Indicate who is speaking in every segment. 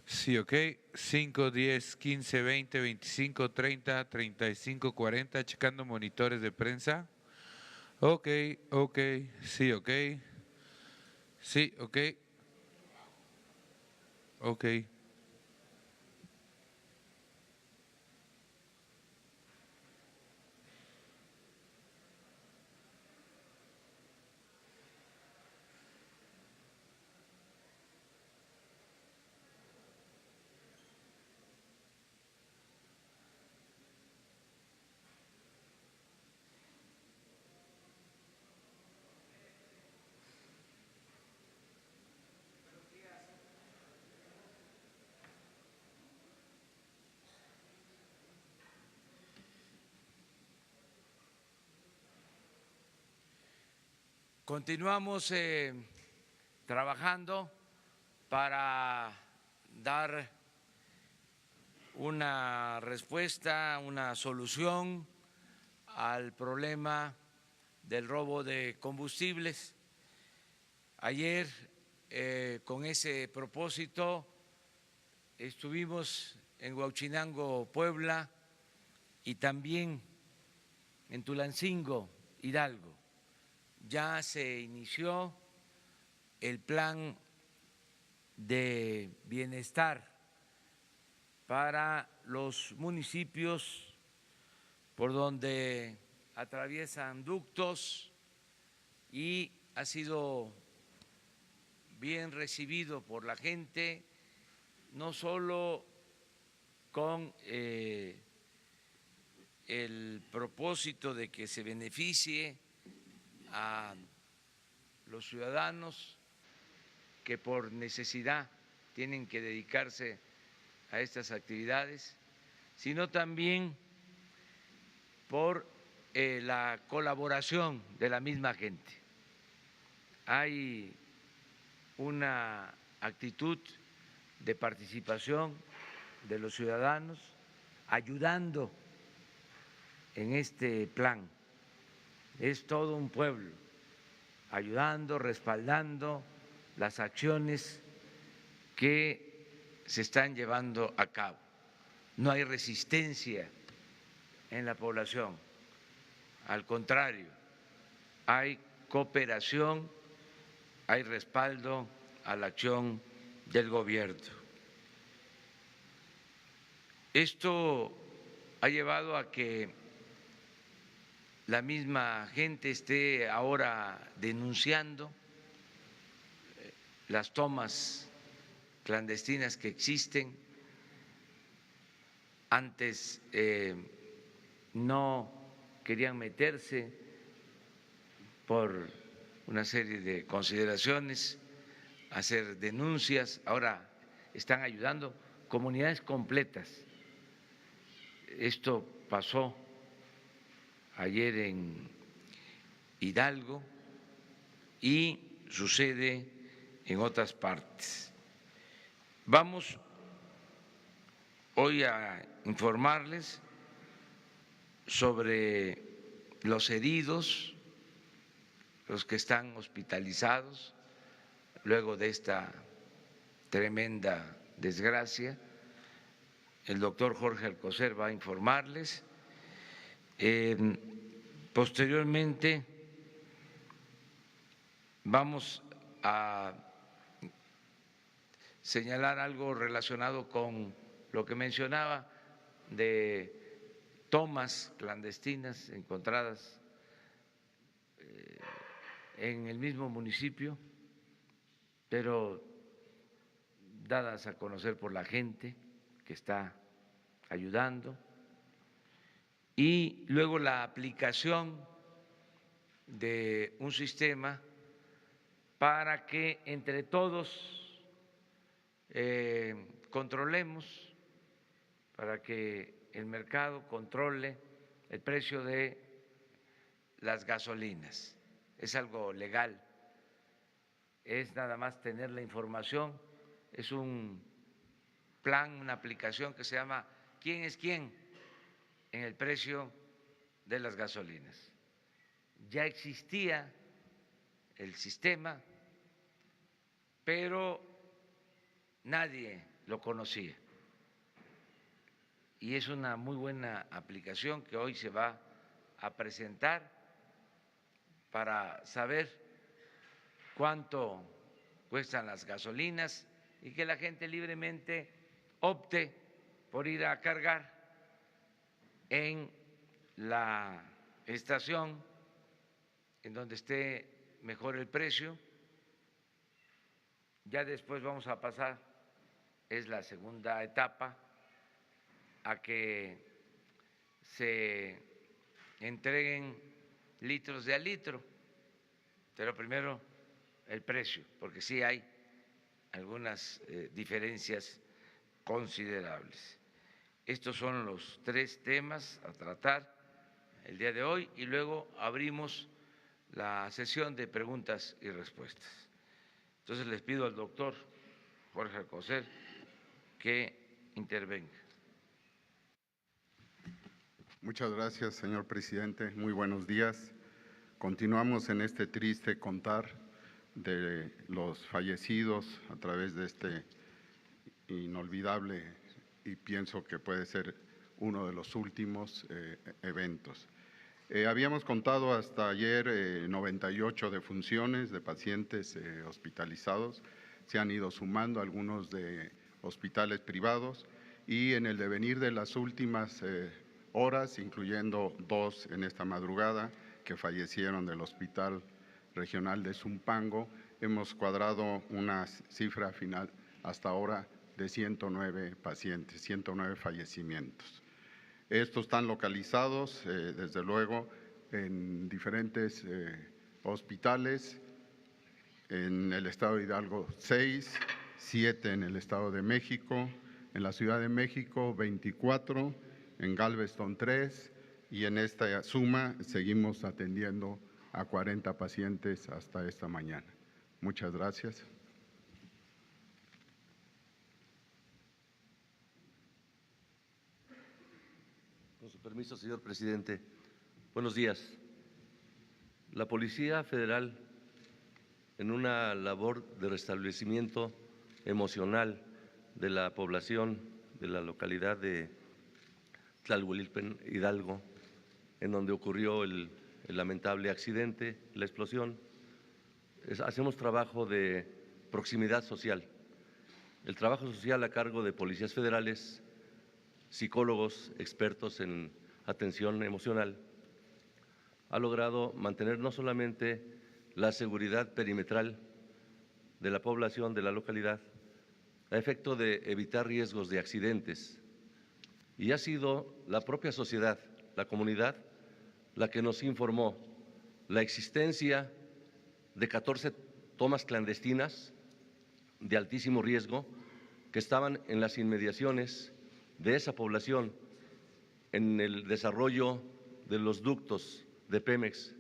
Speaker 1: Sí, ok. 5, 10, 15, 20, 25, 30, 35, 40, checando monitores de prensa. Ok, ok, sí, ok. Sí, ok. Ok.
Speaker 2: Continuamos trabajando para dar una respuesta, una solución al problema del robo de combustibles. Ayer, con ese propósito, estuvimos en Huauchinango, Puebla, y también en Tulancingo, Hidalgo. Ya se inició el plan de bienestar para los municipios por donde atraviesan ductos y ha sido bien recibido por la gente, no solo con el propósito de que se beneficie a los ciudadanos que por necesidad tienen que dedicarse a estas actividades, sino también por la colaboración de la misma gente. Hay una actitud de participación de los ciudadanos ayudando en este plan. Es todo un pueblo ayudando, respaldando las acciones que se están llevando a cabo. No hay resistencia en la población, al contrario, hay cooperación, hay respaldo a la acción del gobierno. Esto ha llevado a que la misma gente esté ahora denunciando las tomas clandestinas que existen. Antes no querían meterse por una serie de consideraciones, hacer denuncias, ahora están ayudando comunidades completas. Esto pasó ayer en Hidalgo y sucede en otras partes. Vamos hoy a informarles sobre los heridos, los que están hospitalizados luego de esta tremenda desgracia. El doctor Jorge Alcocer va a informarles. Posteriormente vamos a señalar algo relacionado con lo que mencionaba de tomas clandestinas encontradas en el mismo municipio, pero dadas a conocer por la gente que está ayudando, y luego la aplicación de un sistema para que entre todos controlemos, para que el mercado controle el precio de las gasolinas. Es algo legal, es nada más tener la información, es un plan, una aplicación que se llama ¿Quién es quién? En el precio de las gasolinas. Ya existía el sistema, pero nadie lo conocía. Y es una muy buena aplicación que hoy se va a presentar para saber cuánto cuestan las gasolinas y que la gente libremente opte por ir a cargar en la estación en donde esté mejor el precio. Ya después vamos a pasar, es la segunda etapa, a que se entreguen litros de a litro, pero primero el precio, porque sí hay algunas diferencias considerables. Estos son los tres temas a tratar el día de hoy y luego abrimos la sesión de preguntas y respuestas. Entonces les pido al doctor Jorge Alcocer que intervenga.
Speaker 3: Muchas gracias, señor presidente. Muy buenos días. Continuamos en este triste contar de los fallecidos a través de este inolvidable y pienso que puede ser uno de los últimos eventos. Habíamos contado hasta ayer 98 defunciones de pacientes hospitalizados. Se han ido sumando algunos de hospitales privados y en el devenir de las últimas horas, incluyendo 2 en esta madrugada que fallecieron del Hospital Regional de Zumpango, hemos cuadrado una cifra final hasta ahora de 109 pacientes, 109 fallecimientos. Estos están localizados, desde luego, en diferentes hospitales, en el estado de Hidalgo 6, 7 en el estado de México, en la Ciudad de México 24, en Galveston 3 y en esta suma seguimos atendiendo a 40 pacientes hasta esta mañana. Muchas gracias.
Speaker 4: Con su permiso, señor presidente. Buenos días. La Policía Federal, en una labor de restablecimiento emocional de la población de la localidad de Tlalhuelilpan, Hidalgo, en donde ocurrió el lamentable accidente, la explosión, hacemos trabajo de proximidad social. El trabajo social a cargo de policías federales, psicólogos expertos en atención emocional, ha logrado mantener no solamente la seguridad perimetral de la población de la localidad, a efecto de evitar riesgos de accidentes, y ha sido la propia sociedad, la comunidad, la que nos informó la existencia de 14 tomas clandestinas de altísimo riesgo que estaban en las inmediaciones de esa población en el desarrollo de los ductos de Pemex.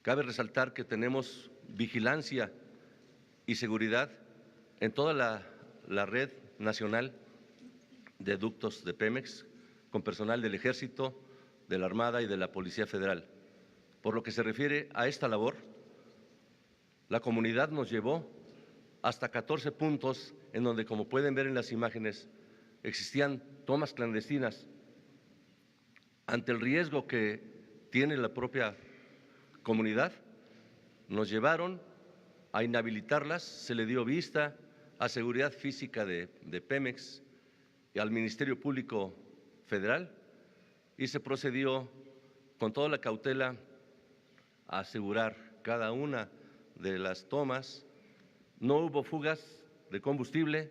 Speaker 4: Cabe resaltar que tenemos vigilancia y seguridad en toda la red nacional de ductos de Pemex, con personal del Ejército, de la Armada y de la Policía Federal. Por lo que se refiere a esta labor, la comunidad nos llevó hasta 14 puntos en donde, como pueden ver en las imágenes, existían tomas clandestinas. Ante el riesgo que tiene la propia comunidad, nos llevaron a inhabilitarlas, se le dio vista a Seguridad Física de Pemex y al Ministerio Público Federal y se procedió con toda la cautela a asegurar cada una de las tomas. No hubo fugas de combustible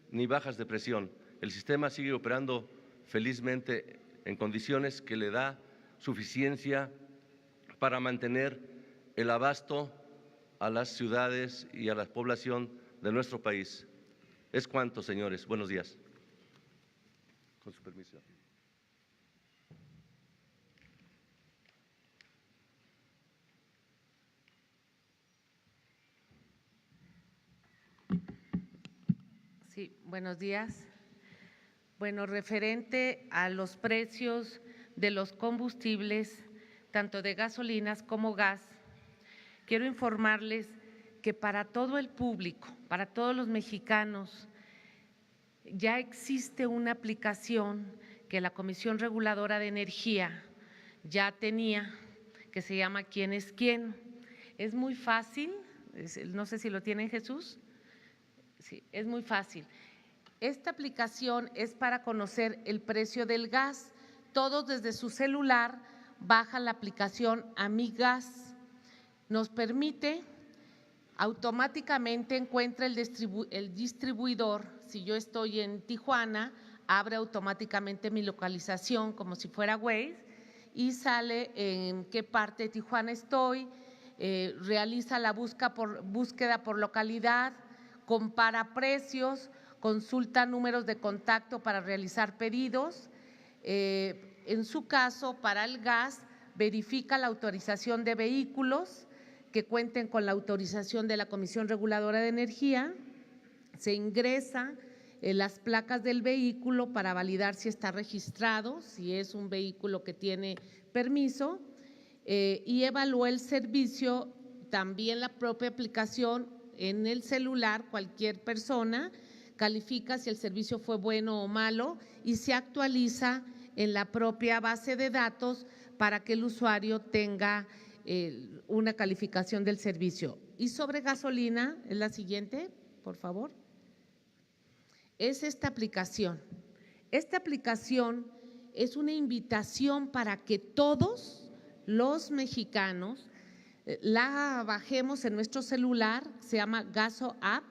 Speaker 4: ni bajas de presión. El sistema sigue operando felizmente en condiciones que le da suficiencia para mantener el abasto a las ciudades y a la población de nuestro país. Es cuanto, señores. Buenos días. Con su permiso.
Speaker 5: Sí, buenos días. Bueno, referente a los precios de los combustibles, tanto de gasolinas como gas, quiero informarles que para todo el público, para todos los mexicanos ya existe una aplicación que la Comisión Reguladora de Energía ya tenía, que se llama ¿Quién es quién? Es muy fácil, no sé si lo tiene Jesús. Sí, es muy fácil. Esta aplicación es para conocer el precio del gas. Todos desde su celular bajan la aplicación AmiGas. Nos permite automáticamente encuentra el distribuidor. Si yo estoy en Tijuana, abre automáticamente mi localización como si fuera Waze y sale en qué parte de Tijuana estoy, realiza la búsqueda por localidad, compara precios, consulta números de contacto para realizar pedidos. En su caso, para el gas, verifica la autorización de vehículos que cuenten con la autorización de la Comisión Reguladora de Energía, se ingresa las placas del vehículo para validar si está registrado, si es un vehículo que tiene permiso, y evalúa el servicio, también la propia aplicación en el celular, cualquier persona califica si el servicio fue bueno o malo y se actualiza en la propia base de datos para que el usuario tenga una calificación del servicio. Y sobre gasolina, es la siguiente, por favor. Es esta aplicación. Esta aplicación es una invitación para que todos los mexicanos la bajemos en nuestro celular, se llama Gaso App.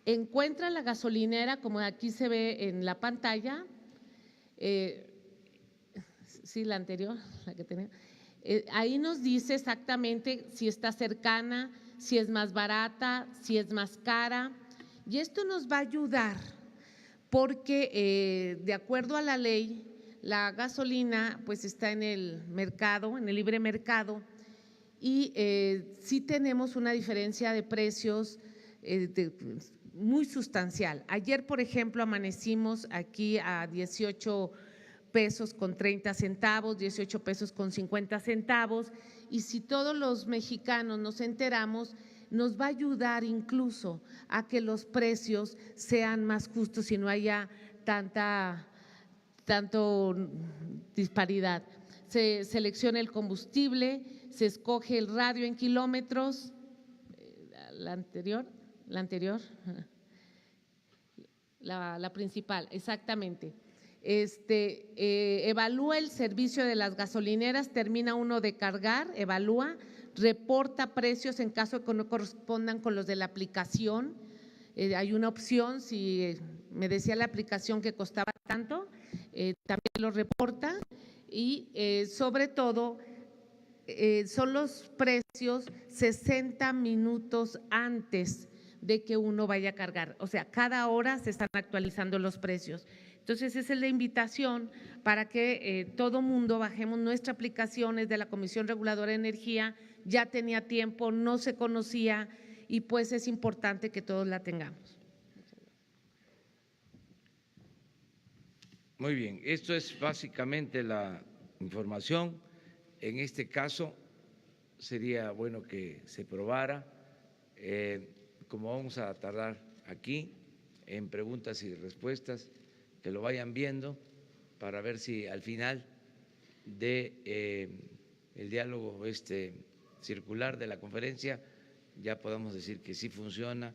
Speaker 5: Encuentra la gasolinera, como aquí se ve en la pantalla, sí, la anterior, la que tenía. Ahí nos dice exactamente si está cercana, si es más barata, si es más cara, y esto nos va a ayudar porque de acuerdo a la ley, la gasolina pues está en el mercado, en el libre mercado, y sí tenemos una diferencia de precios muy sustancial. Ayer, por ejemplo, amanecimos aquí a 18 pesos con 30 centavos, 18 pesos con 50 centavos, y si todos los mexicanos nos enteramos, nos va a ayudar incluso a que los precios sean más justos y no haya tanto disparidad. Se selecciona el combustible, se escoge el radio en kilómetros, la principal, exactamente. Evalúa el servicio de las gasolineras, termina uno de cargar, evalúa, reporta precios en caso de que no correspondan con los de la aplicación. Hay una opción, si me decía la aplicación que costaba tanto, también lo reporta y sobre todo son los precios 60 minutos antes de que uno vaya a cargar, o sea, cada hora se están actualizando los precios. Entonces, esa es la invitación para que todo mundo bajemos nuestra aplicación, es de la Comisión Reguladora de Energía, ya tenía tiempo, no se conocía y pues es importante que todos la tengamos.
Speaker 2: Muy bien, esto es básicamente la información. En este caso sería bueno que se probara, como vamos a tardar aquí en preguntas y respuestas, que lo vayan viendo para ver si al final de el diálogo circular de la conferencia ya podamos decir que sí funciona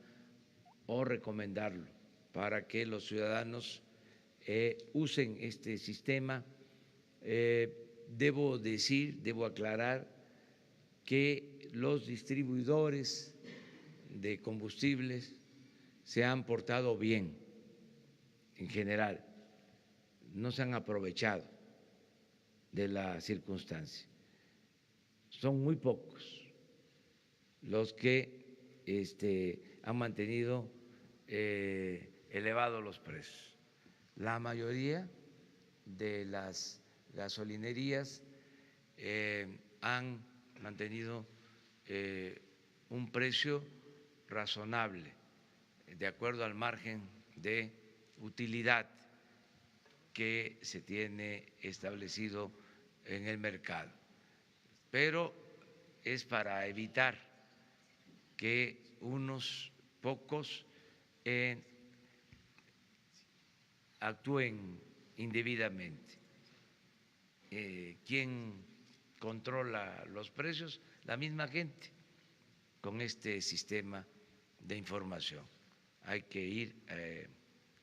Speaker 2: o recomendarlo para que los ciudadanos usen este sistema. Debo aclarar que los distribuidores de combustibles se han portado bien en general, no se han aprovechado de la circunstancia. Son muy pocos los que han mantenido elevados los precios. La mayoría de las gasolinerías han mantenido un precio razonable de acuerdo al margen de utilidad que se tiene establecido en el mercado, pero es para evitar que unos pocos actúen indebidamente. ¿Quién controla los precios? La misma gente con este sistema de información. Hay que ir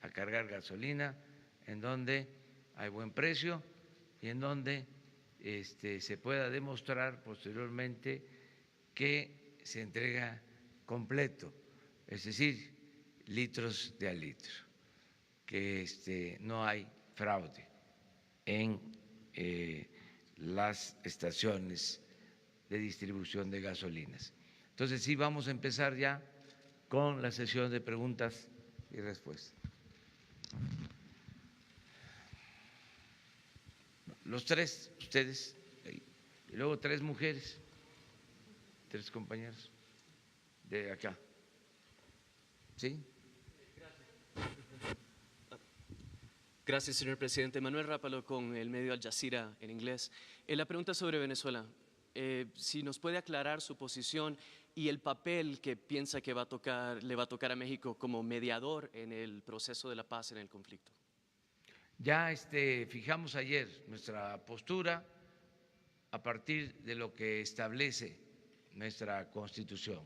Speaker 2: a cargar gasolina en donde hay buen precio y en donde se pueda demostrar posteriormente que se entrega completo, es decir, litros de a litro, que no hay fraude en las estaciones de distribución de gasolinas. Entonces sí, vamos a empezar ya con la sesión de preguntas y respuestas. Los tres, ustedes, y luego tres mujeres, tres compañeros de acá. ¿Sí?
Speaker 6: Gracias, señor presidente. Manuel Rápalo con el medio Al Jazeera en inglés. La pregunta sobre Venezuela. Si nos puede aclarar su posición y el papel que piensa que le va a tocar a México como mediador en el proceso de la paz en el conflicto.
Speaker 2: Ya fijamos ayer nuestra postura a partir de lo que establece nuestra Constitución.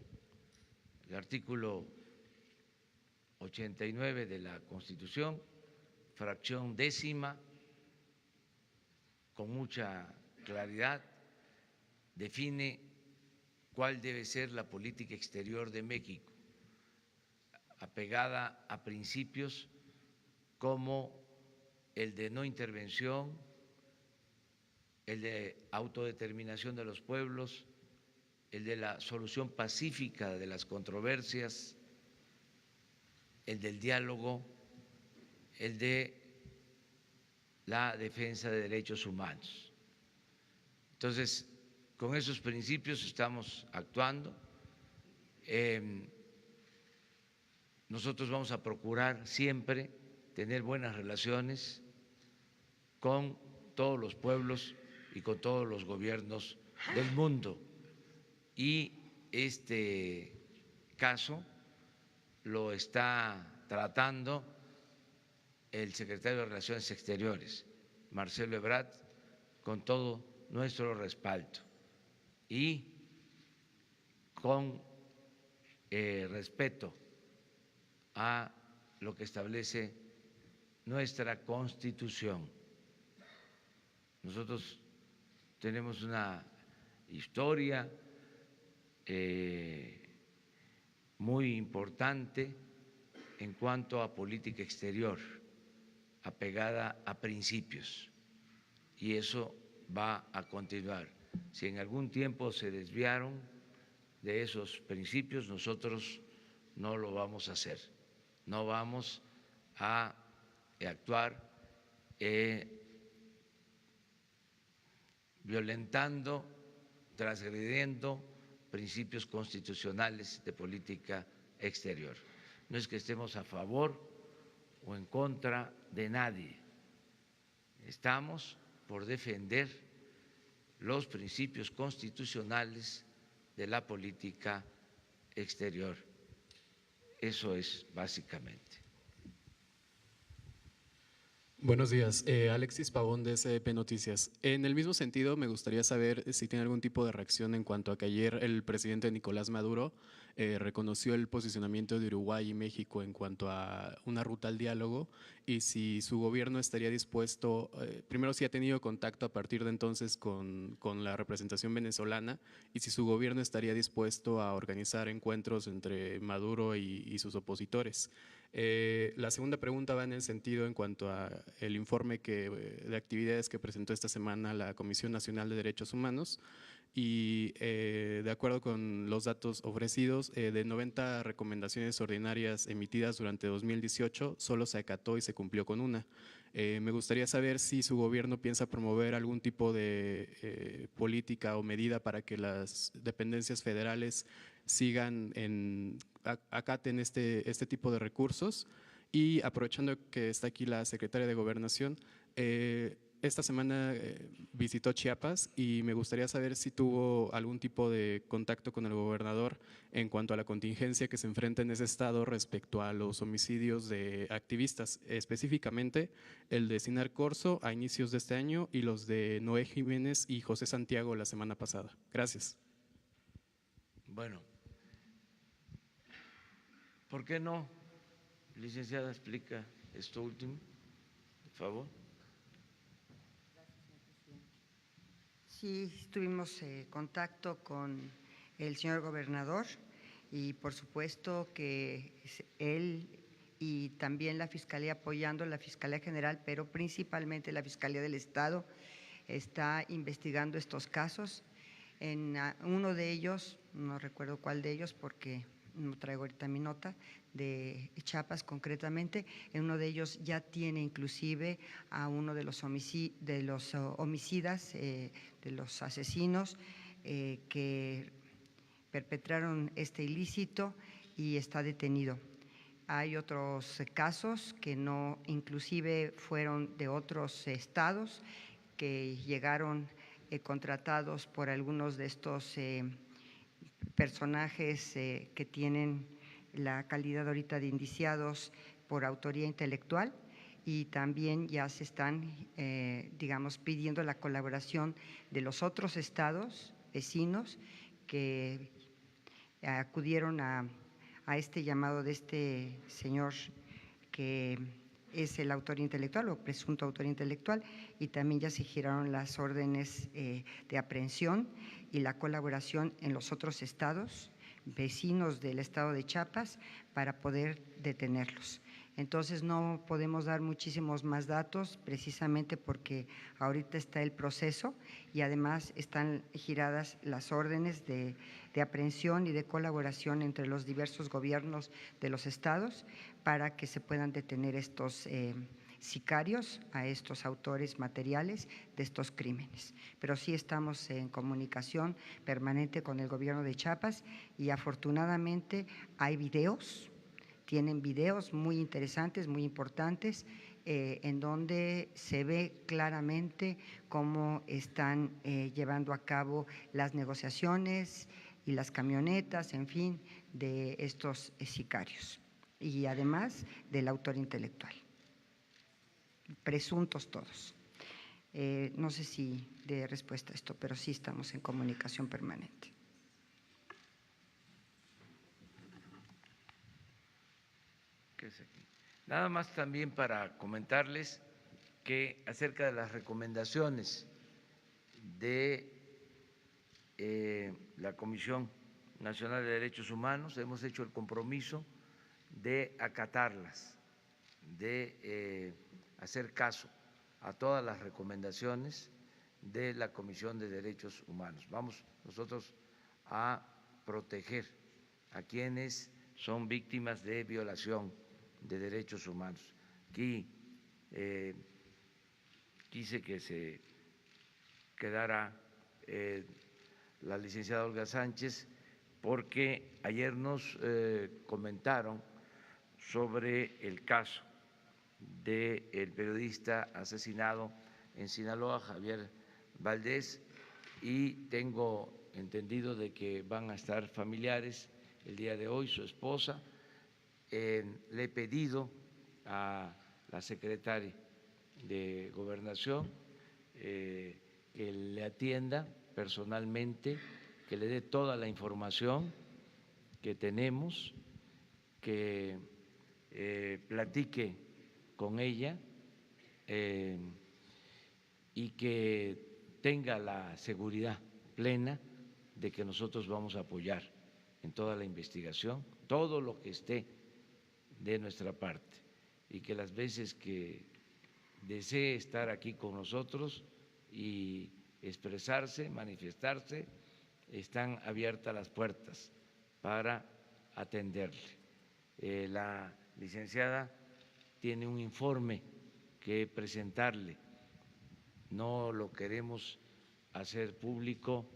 Speaker 2: El artículo 89 de la Constitución, fracción 10ª, con mucha claridad, define cuál debe ser la política exterior de México, apegada a principios como el de no intervención, el de autodeterminación de los pueblos, el de la solución pacífica de las controversias, el del diálogo, el de la defensa de derechos humanos. Entonces, con esos principios estamos actuando. Nosotros vamos a procurar siempre tener buenas relaciones con todos los pueblos y con todos los gobiernos del mundo. Y este caso lo está tratando el secretario de Relaciones Exteriores, Marcelo Ebrard, con todo nuestro respaldo y con respeto a lo que establece nuestra Constitución. Nosotros tenemos una historia muy importante en cuanto a política exterior, apegada a principios, y eso va a continuar. Si en algún tiempo se desviaron de esos principios, nosotros no lo vamos a hacer, no vamos a actuar violentando, transgrediendo principios constitucionales de política exterior. No es que estemos a favor o en contra de nadie, estamos por defender los principios constitucionales de la política exterior. Eso es básicamente.
Speaker 7: Buenos días, Alexis Pavón de SDP Noticias. En el mismo sentido, me gustaría saber si tiene algún tipo de reacción en cuanto a que ayer el presidente Nicolás Maduro reconoció el posicionamiento de Uruguay y México en cuanto a una ruta al diálogo y si su gobierno estaría dispuesto, primero si ha tenido contacto a partir de entonces con la representación venezolana y si su gobierno estaría dispuesto a organizar encuentros entre Maduro y sus opositores. La segunda pregunta va en el sentido en cuanto a el informe de actividades que presentó esta semana la Comisión Nacional de Derechos Humanos y de acuerdo con los datos ofrecidos, de 90 recomendaciones ordinarias emitidas durante 2018, solo se acató y se cumplió con una. Me gustaría saber si su gobierno piensa promover algún tipo de política o medida para que las dependencias federales acaten este tipo de recursos. Y aprovechando que está aquí la secretaria de Gobernación, esta semana visitó Chiapas y me gustaría saber si tuvo algún tipo de contacto con el gobernador en cuanto a la contingencia que se enfrenta en ese estado respecto a los homicidios de activistas, específicamente el de Sinar Corzo a inicios de este año y los de Noé Jiménez y José Santiago la semana pasada. Gracias.
Speaker 2: Bueno, ¿por qué no, licenciada, explica esto último, por favor?
Speaker 8: Sí, tuvimos contacto con el señor gobernador y por supuesto que él y también la Fiscalía apoyando la Fiscalía General, pero principalmente la Fiscalía del Estado está investigando estos casos. En uno de ellos, no recuerdo cuál de ellos porque no traigo ahorita mi nota, de Chiapas concretamente, en uno de ellos ya tiene inclusive a uno de los homicidas, de los asesinos que perpetraron este ilícito y está detenido. Hay otros casos que no, inclusive fueron de otros estados que llegaron contratados por algunos de estos personajes que tienen la calidad ahorita de indiciados por autoría intelectual y también ya se están, digamos, pidiendo la colaboración de los otros estados vecinos que acudieron a este llamado de este señor que es el autor intelectual o presunto autor intelectual, y también ya se giraron las órdenes de aprehensión y la colaboración en los otros estados vecinos del estado de Chiapas para poder detenerlos. Entonces no podemos dar muchísimos más datos precisamente porque ahorita está el proceso y además están giradas las órdenes de aprehensión y de colaboración entre los diversos gobiernos de los estados para que se puedan detener estos sicarios, a estos autores materiales de estos crímenes. Pero sí estamos en comunicación permanente con el gobierno de Chiapas y afortunadamente hay videos, tienen videos muy interesantes, muy importantes, en donde se ve claramente cómo están llevando a cabo las negociaciones y las camionetas, en fin, de estos sicarios y además del autor intelectual. Presuntos todos. No sé si dé respuesta a esto, pero sí estamos en comunicación permanente.
Speaker 2: Nada más también para comentarles que acerca de las recomendaciones de la Comisión Nacional de Derechos Humanos, hemos hecho el compromiso de acatarlas, de hacer caso a todas las recomendaciones de la Comisión de Derechos Humanos. Vamos nosotros a proteger a quienes son víctimas de violación de derechos humanos. Aquí quise que se quedara la licenciada Olga Sánchez porque ayer nos comentaron sobre el caso del periodista asesinado en Sinaloa, Javier Valdés, y tengo entendido de que van a estar familiares el día de hoy, su esposa. Le he pedido a la secretaria de Gobernación que le atienda personalmente, que le dé toda la información que tenemos, que platique con ella y que tenga la seguridad plena de que nosotros vamos a apoyar en toda la investigación, todo lo que esté de nuestra parte, y que las veces que desee estar aquí con nosotros y expresarse, manifestarse, están abiertas las puertas para atenderle. La licenciada tiene un informe que presentarle, no lo queremos hacer público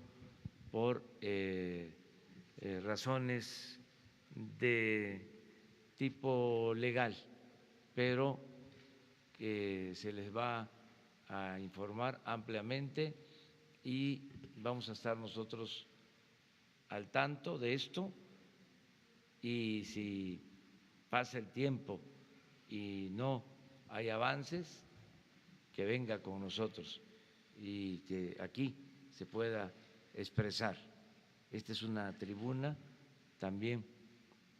Speaker 2: por razones de tipo legal, pero que se les va a informar ampliamente y vamos a estar nosotros al tanto de esto, y si pasa el tiempo y no hay avances, que venga con nosotros y que aquí se pueda expresar. Esta es una tribuna también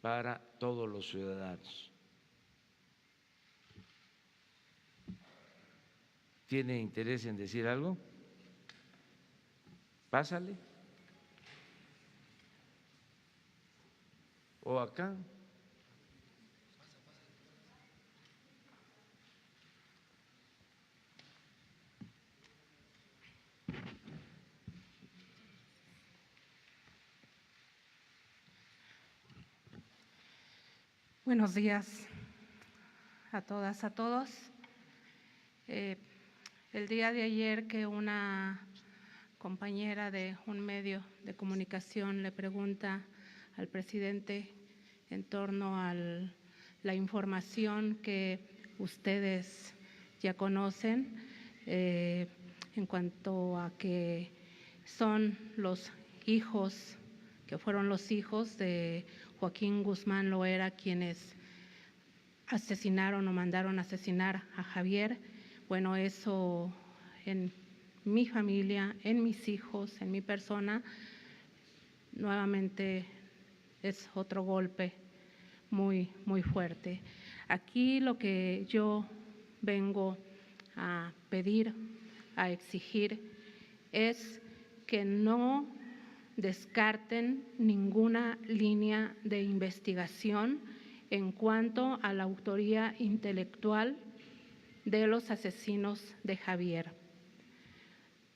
Speaker 2: para todos los ciudadanos. ¿Tiene interés en decir algo? Pásale. O acá.
Speaker 9: Buenos días a todas, a todos. El día de ayer que una compañera de un medio de comunicación le pregunta al presidente en torno a la información que ustedes ya conocen en cuanto a que son los hijos, que fueron los hijos de Joaquín Guzmán Loera quienes asesinaron o mandaron asesinar a Javier. Bueno, eso en mi familia, en mis hijos, en mi persona, nuevamente es otro golpe muy, muy fuerte. Aquí lo que yo vengo a pedir, a exigir, es que no descarten ninguna línea de investigación en cuanto a la autoría intelectual de los asesinos de Javier.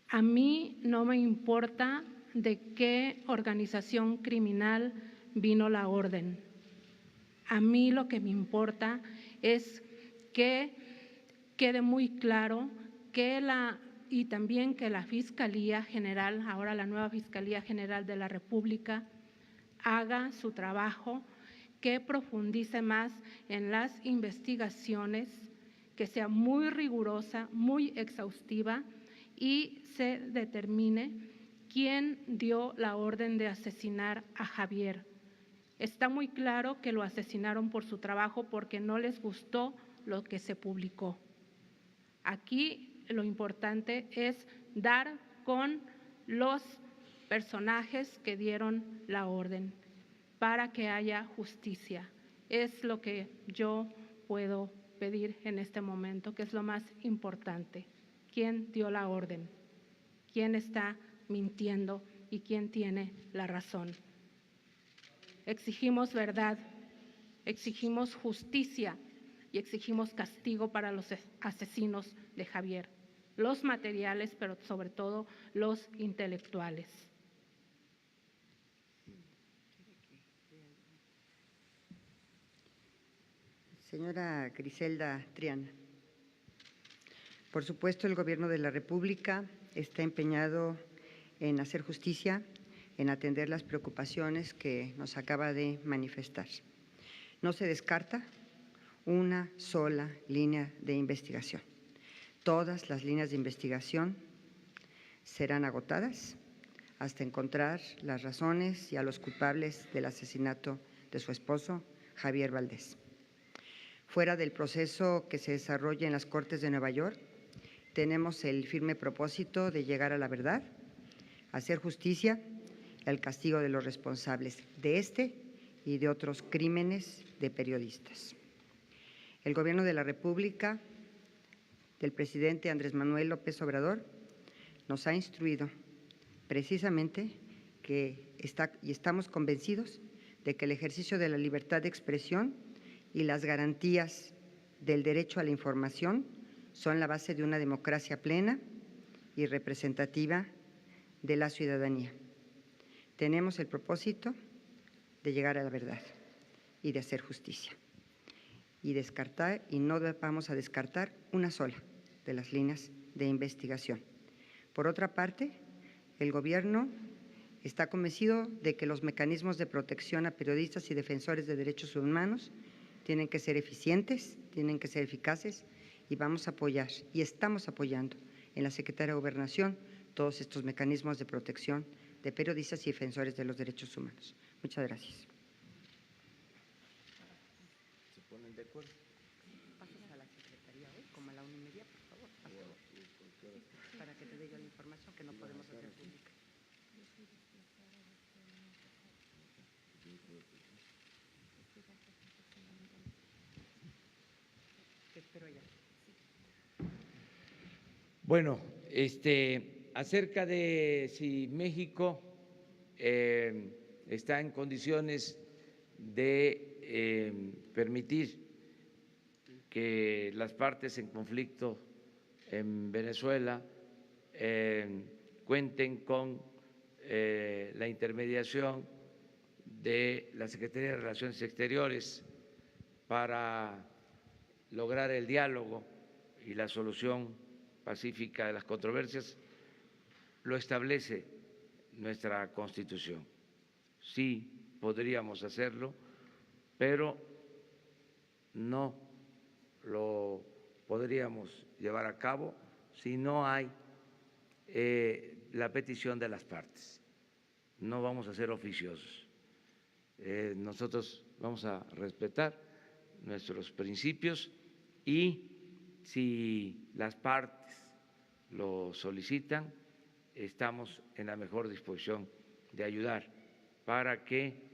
Speaker 9: A mí no me importa de qué organización criminal vino la orden. A mí lo que me importa es que quede muy claro que y también que la Fiscalía General, ahora la nueva Fiscalía General de la República, haga su trabajo, que profundice más en las investigaciones, que sea muy rigurosa, muy exhaustiva y se determine quién dio la orden de asesinar a Javier. Está muy claro que lo asesinaron por su trabajo porque no les gustó lo que se publicó. Aquí lo importante es dar con los personajes que dieron la orden para que haya justicia. Es lo que yo puedo pedir en este momento, que es lo más importante. ¿Quién dio la orden? ¿Quién está mintiendo y quién tiene la razón? Exigimos verdad, exigimos justicia y exigimos castigo para los asesinos de Javier, los materiales, pero sobre todo los intelectuales.
Speaker 8: Señora Griselda Triana, por supuesto el Gobierno de la República está empeñado en hacer justicia, en atender las preocupaciones que nos acaba de manifestar. No se descarta una sola línea de investigación. Todas las líneas de investigación serán agotadas hasta encontrar las razones y a los culpables del asesinato de su esposo, Javier Valdés. Fuera del proceso que se desarrolla en las Cortes de Nueva York, tenemos el firme propósito de llegar a la verdad, hacer justicia y al castigo de los responsables de este y de otros crímenes de periodistas. El Gobierno de la República del presidente Andrés Manuel López Obrador nos ha instruido precisamente estamos convencidos de que el ejercicio de la libertad de expresión y las garantías del derecho a la información son la base de una democracia plena y representativa de la ciudadanía. Tenemos el propósito de llegar a la verdad y de hacer justicia y no vamos a descartar una sola de las líneas de investigación. Por otra parte, el Gobierno está convencido de que los mecanismos de protección a periodistas y defensores de derechos humanos tienen que ser eficientes, tienen que ser eficaces y vamos a apoyar y estamos apoyando en la Secretaría de Gobernación todos estos mecanismos de protección de periodistas y defensores de los derechos humanos. Muchas gracias.
Speaker 2: ¿Se ponen de acuerdo?
Speaker 8: Pasas a la Secretaría hoy, como a la 1:30, por favor. Para que te dé yo la información que no podemos hacer pública. Te espero allá.
Speaker 2: Bueno, acerca de si México está en condiciones de permitir que las partes en conflicto en Venezuela cuenten con la intermediación de la Secretaría de Relaciones Exteriores para lograr el diálogo y la solución pacífica de las controversias, lo establece nuestra Constitución. Sí podríamos hacerlo, pero no lo podríamos llevar a cabo si no hay la petición de las partes. No vamos a ser oficiosos. Nosotros vamos a respetar nuestros principios y si las partes lo solicitan, estamos en la mejor disposición de ayudar para que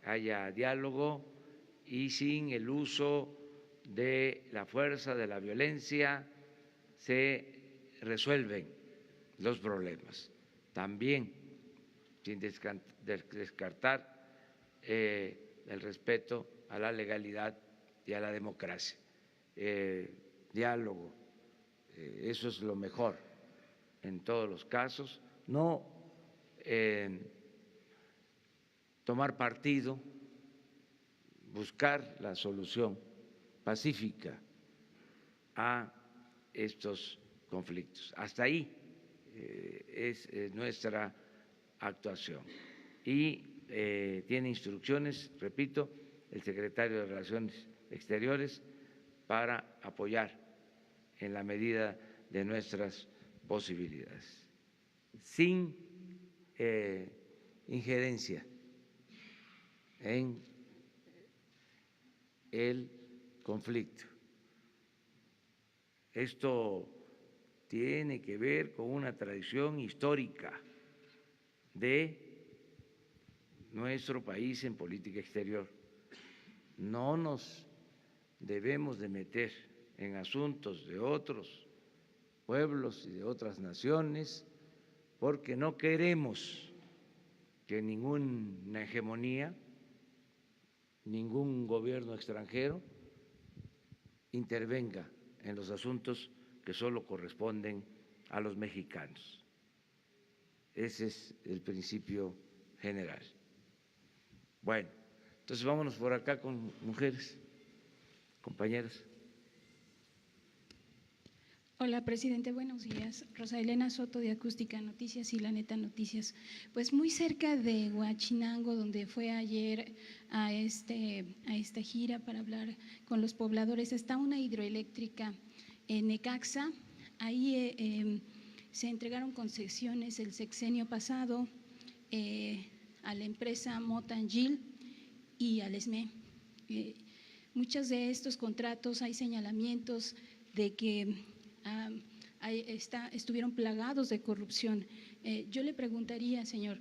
Speaker 2: haya diálogo y sin el uso de la fuerza, de la violencia, se resuelven los problemas. También sin descartar el respeto a la legalidad y a la democracia. Diálogo, eso es lo mejor en todos los casos, no tomar partido, buscar la solución pacífica a estos conflictos. Hasta ahí es nuestra actuación y tiene instrucciones, repito, el secretario de Relaciones Exteriores para apoyar en la medida de nuestras posibilidades, sin injerencia en el conflicto. Esto tiene que ver con una tradición histórica de nuestro país en política exterior. No nos debemos de meter en asuntos de otros pueblos y de otras naciones porque no queremos que ninguna hegemonía, ningún gobierno extranjero intervenga en los asuntos que solo corresponden a los mexicanos. Ese es el principio general. Bueno, entonces vámonos por acá con mujeres, compañeras.
Speaker 10: Hola, presidente, buenos días. Rosa Elena Soto, de Acústica Noticias y La Neta Noticias. Pues muy cerca de Huachinango, donde fue ayer a esta gira para hablar con los pobladores, está una hidroeléctrica en Necaxa. Ahí se entregaron concesiones el sexenio pasado a la empresa Motangil y al ESME. Muchos de estos contratos hay señalamientos de que estuvieron plagados de corrupción. Yo le preguntaría, señor,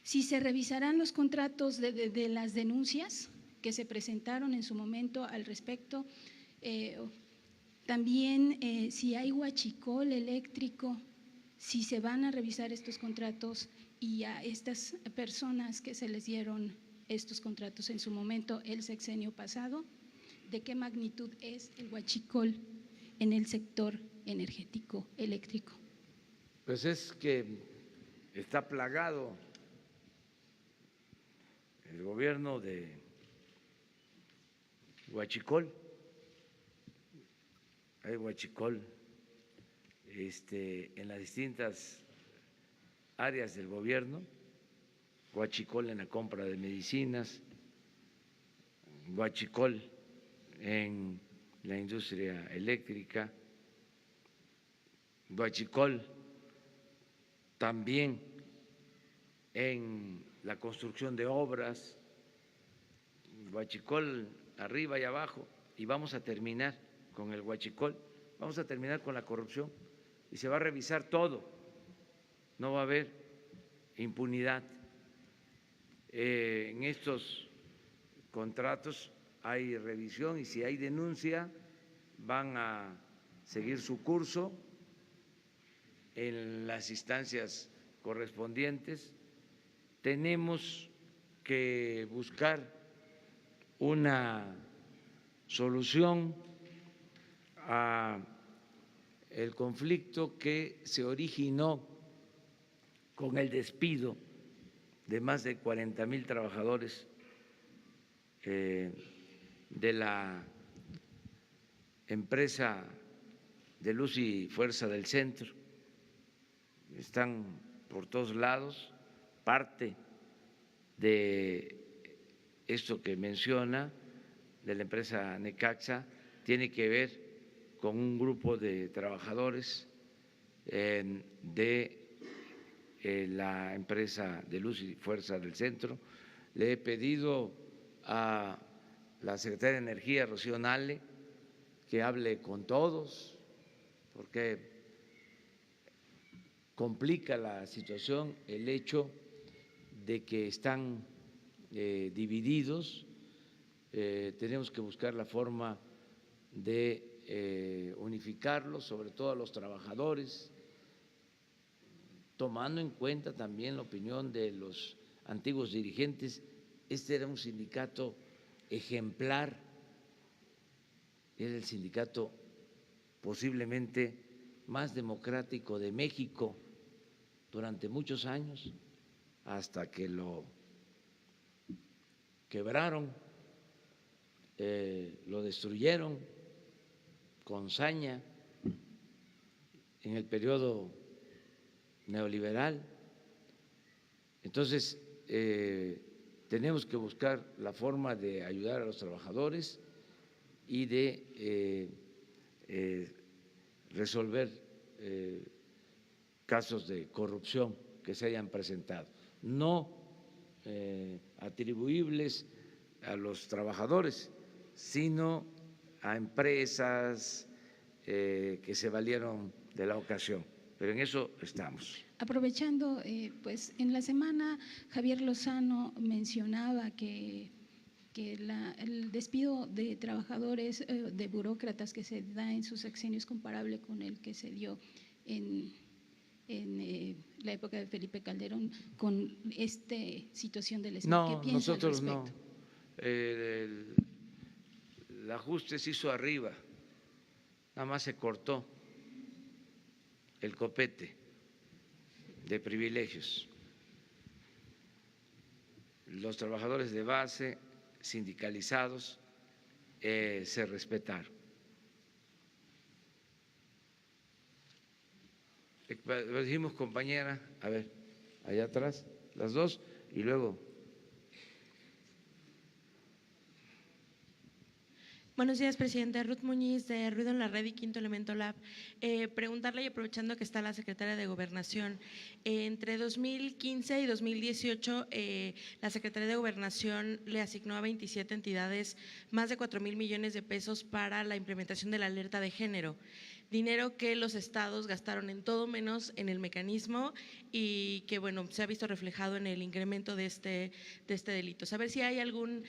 Speaker 10: si se revisarán los contratos de las denuncias que se presentaron en su momento al respecto, también si hay huachicol eléctrico, si se van a revisar estos contratos y a estas personas que se les dieron estos contratos en su momento el sexenio pasado, ¿de qué magnitud es el huachicol en el sector energético eléctrico?
Speaker 2: Pues es que está plagado el gobierno de huachicol. Hay huachicol en las distintas áreas del gobierno, huachicol en la compra de medicinas, huachicol en la industria eléctrica, Huachicol, también en la construcción de obras, Huachicol arriba y abajo, y vamos a terminar con el Huachicol, vamos a terminar con la corrupción y se va a revisar todo, no va a haber impunidad. En estos contratos hay revisión y si hay denuncia van a seguir su curso en las instancias correspondientes. Tenemos que buscar una solución a el conflicto que se originó con el despido de más de 40,000 trabajadores de la empresa de Luz y Fuerza del Centro. Están por todos lados. Parte de esto que menciona de la empresa Necaxa tiene que ver con un grupo de trabajadores de la empresa de Luz y Fuerza del Centro. Le he pedido a la secretaria de Energía, Rocío Nale, que hable con todos, porque complica la situación el hecho de que están divididos. Tenemos que buscar la forma de unificarlos, sobre todo a los trabajadores, tomando en cuenta también la opinión de los antiguos dirigentes. Este era un sindicato ejemplar, era el sindicato posiblemente más democrático de México durante muchos años, hasta que lo quebraron, lo destruyeron con saña en el periodo neoliberal. Entonces, tenemos que buscar la forma de ayudar a los trabajadores y de resolver casos de corrupción que se hayan presentado, no atribuibles a los trabajadores, sino a empresas que se valieron de la ocasión. Pero en eso estamos.
Speaker 10: Aprovechando, pues en la semana Javier Lozano mencionaba que el despido de trabajadores, de burócratas que se da en su sexenio es comparable con el que se dio en la época de Felipe Calderón, con esta situación del SMI.
Speaker 2: No,
Speaker 10: ¿Qué piensa al
Speaker 2: nosotros no.
Speaker 10: respecto?
Speaker 2: El ajuste se hizo arriba, nada más se cortó el copete de privilegios. Los trabajadores de base sindicalizados se respetaron. Lo dijimos, compañera, a ver, allá atrás, las dos, y luego.
Speaker 11: Buenos días, presidente. Ruth Muñiz, de Ruido en la Red y Quinto Elemento Lab. Preguntarle, y aprovechando que está la secretaria de Gobernación, entre 2015 y 2018, la Secretaría de Gobernación le asignó a 27 entidades más de 4,000 millones de pesos para la implementación de la alerta de género. Dinero que los estados gastaron en todo menos en el mecanismo y que, bueno, se ha visto reflejado en el incremento de este delito. Saber si hay algún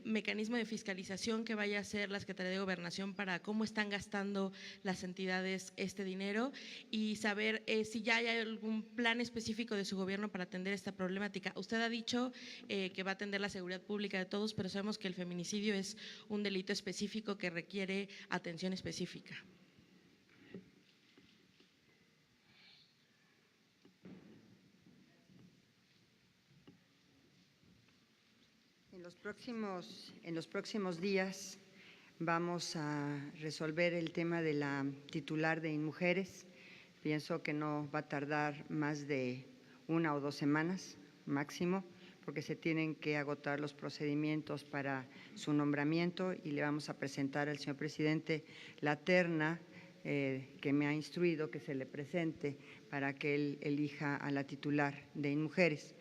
Speaker 11: mecanismo de fiscalización que vaya a hacer la Secretaría de Gobernación para cómo están gastando las entidades este dinero y saber si ya hay algún plan específico de su gobierno para atender esta problemática. Usted ha dicho que va a atender la seguridad pública de todos, pero sabemos que el feminicidio es un delito específico que requiere atención específica.
Speaker 8: En los próximos días vamos a resolver el tema de la titular de InMujeres. Pienso que no va a tardar más de 1 o 2 semanas máximo, porque se tienen que agotar los procedimientos para su nombramiento y le vamos a presentar al señor presidente la terna que me ha instruido que se le presente para que él elija a la titular de InMujeres.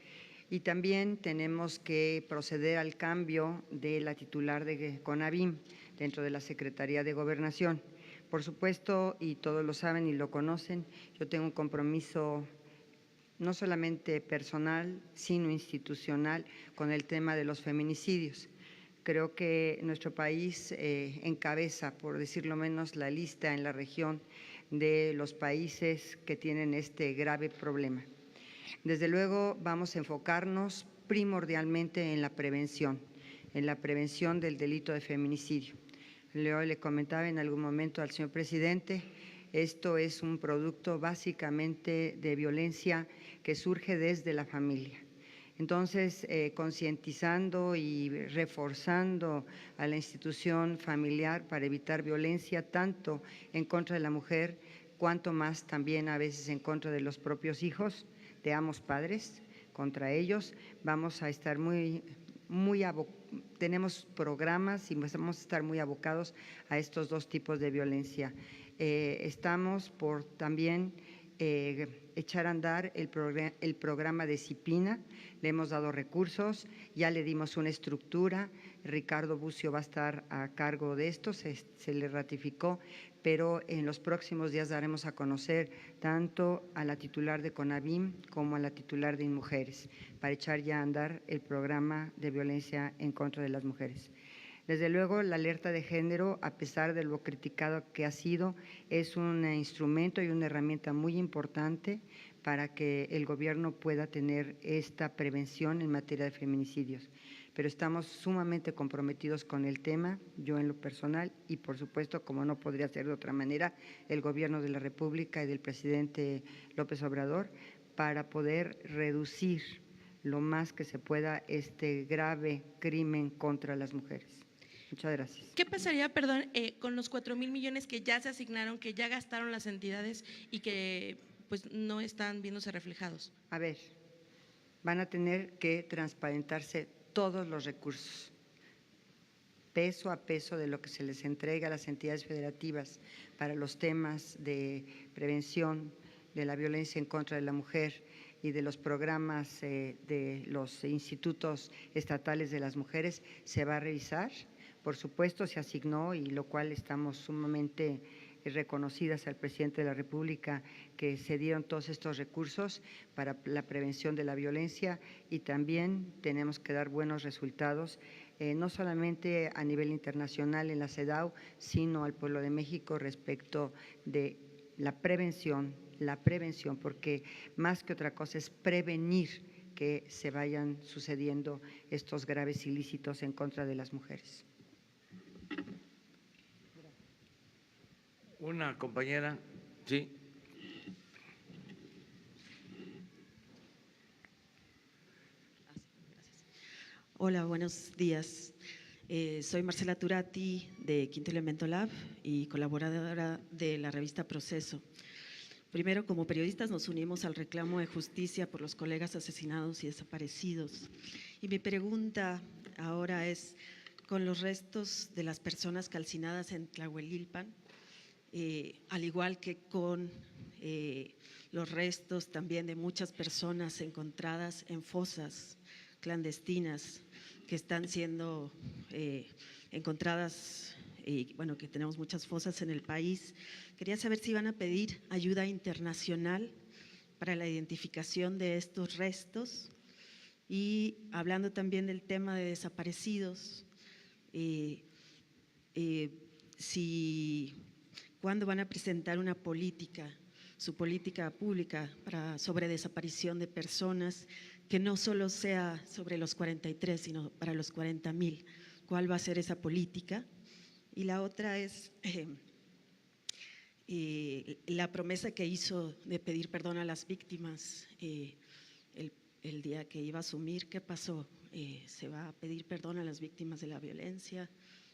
Speaker 8: Y también tenemos que proceder al cambio de la titular de CONAVIM dentro de la Secretaría de Gobernación. Por supuesto, y todos lo saben y lo conocen, yo tengo un compromiso no solamente personal, sino institucional con el tema de los feminicidios. Creo que nuestro país encabeza, por decirlo menos, la lista en la región de los países que tienen este grave problema. Desde luego vamos a enfocarnos primordialmente en la prevención del delito de feminicidio. Le comentaba en algún momento al señor presidente, esto es un producto básicamente de violencia que surge desde la familia. Entonces, concientizando y reforzando a la institución familiar para evitar violencia tanto en contra de la mujer, cuanto más también a veces en contra de los propios hijos de ambos padres, contra ellos, vamos a estar tenemos programas y vamos a estar muy abocados a estos dos tipos de violencia. Estamos por también echar a andar el programa de Cipina, le hemos dado recursos, ya le dimos una estructura, Ricardo Bucio va a estar a cargo de esto, se le ratificó, pero en los próximos días daremos a conocer tanto a la titular de CONAVIM como a la titular de InMujeres para echar ya a andar el programa de violencia en contra de las mujeres. Desde luego, la alerta de género, a pesar de lo criticado que ha sido, es un instrumento y una herramienta muy importante para que el gobierno pueda tener esta prevención en materia de feminicidios. Pero estamos sumamente comprometidos con el tema, yo en lo personal y por supuesto, como no podría ser de otra manera, el gobierno de la República y del presidente López Obrador, para poder reducir lo más que se pueda este grave crimen contra las mujeres. Muchas gracias.
Speaker 11: ¿Qué pasaría, perdón, con los 4,000 millones que ya se asignaron, que ya gastaron las entidades y que pues no están viéndose reflejados?
Speaker 8: A ver, van a tener que transparentarse todos los recursos, peso a peso de lo que se les entrega a las entidades federativas para los temas de prevención de la violencia en contra de la mujer y de los programas de los institutos estatales de las mujeres, se va a revisar. Por supuesto, se asignó, y lo cual estamos sumamente reconocidas al presidente de la República, que se dieron todos estos recursos para la prevención de la violencia y también tenemos que dar buenos resultados, no solamente a nivel internacional en la CEDAW, sino al pueblo de México respecto de la prevención, porque más que otra cosa es prevenir que se vayan sucediendo estos graves ilícitos en contra de las mujeres.
Speaker 2: Una compañera, sí.
Speaker 12: Hola, buenos días. Soy Marcela Turati de Quinto Elemento Lab y colaboradora de la revista Proceso. Primero, como periodistas nos unimos al reclamo de justicia por los colegas asesinados y desaparecidos. Y mi pregunta ahora es, con los restos de las personas calcinadas en Tlahuelilpan, al igual que con los restos también de muchas personas encontradas en fosas clandestinas que están siendo encontradas, bueno, que tenemos muchas fosas en el país. Quería saber si van a pedir ayuda internacional para la identificación de estos restos y hablando también del tema de desaparecidos, ¿cuándo van a presentar una política, su política pública sobre desaparición de personas, que no solo sea sobre los 43, sino para los 40,000? ¿Cuál va a ser esa política? Y la otra es la promesa que hizo de pedir perdón a las víctimas el día que iba a asumir. ¿Qué pasó? ¿Se va a pedir perdón a las víctimas de la violencia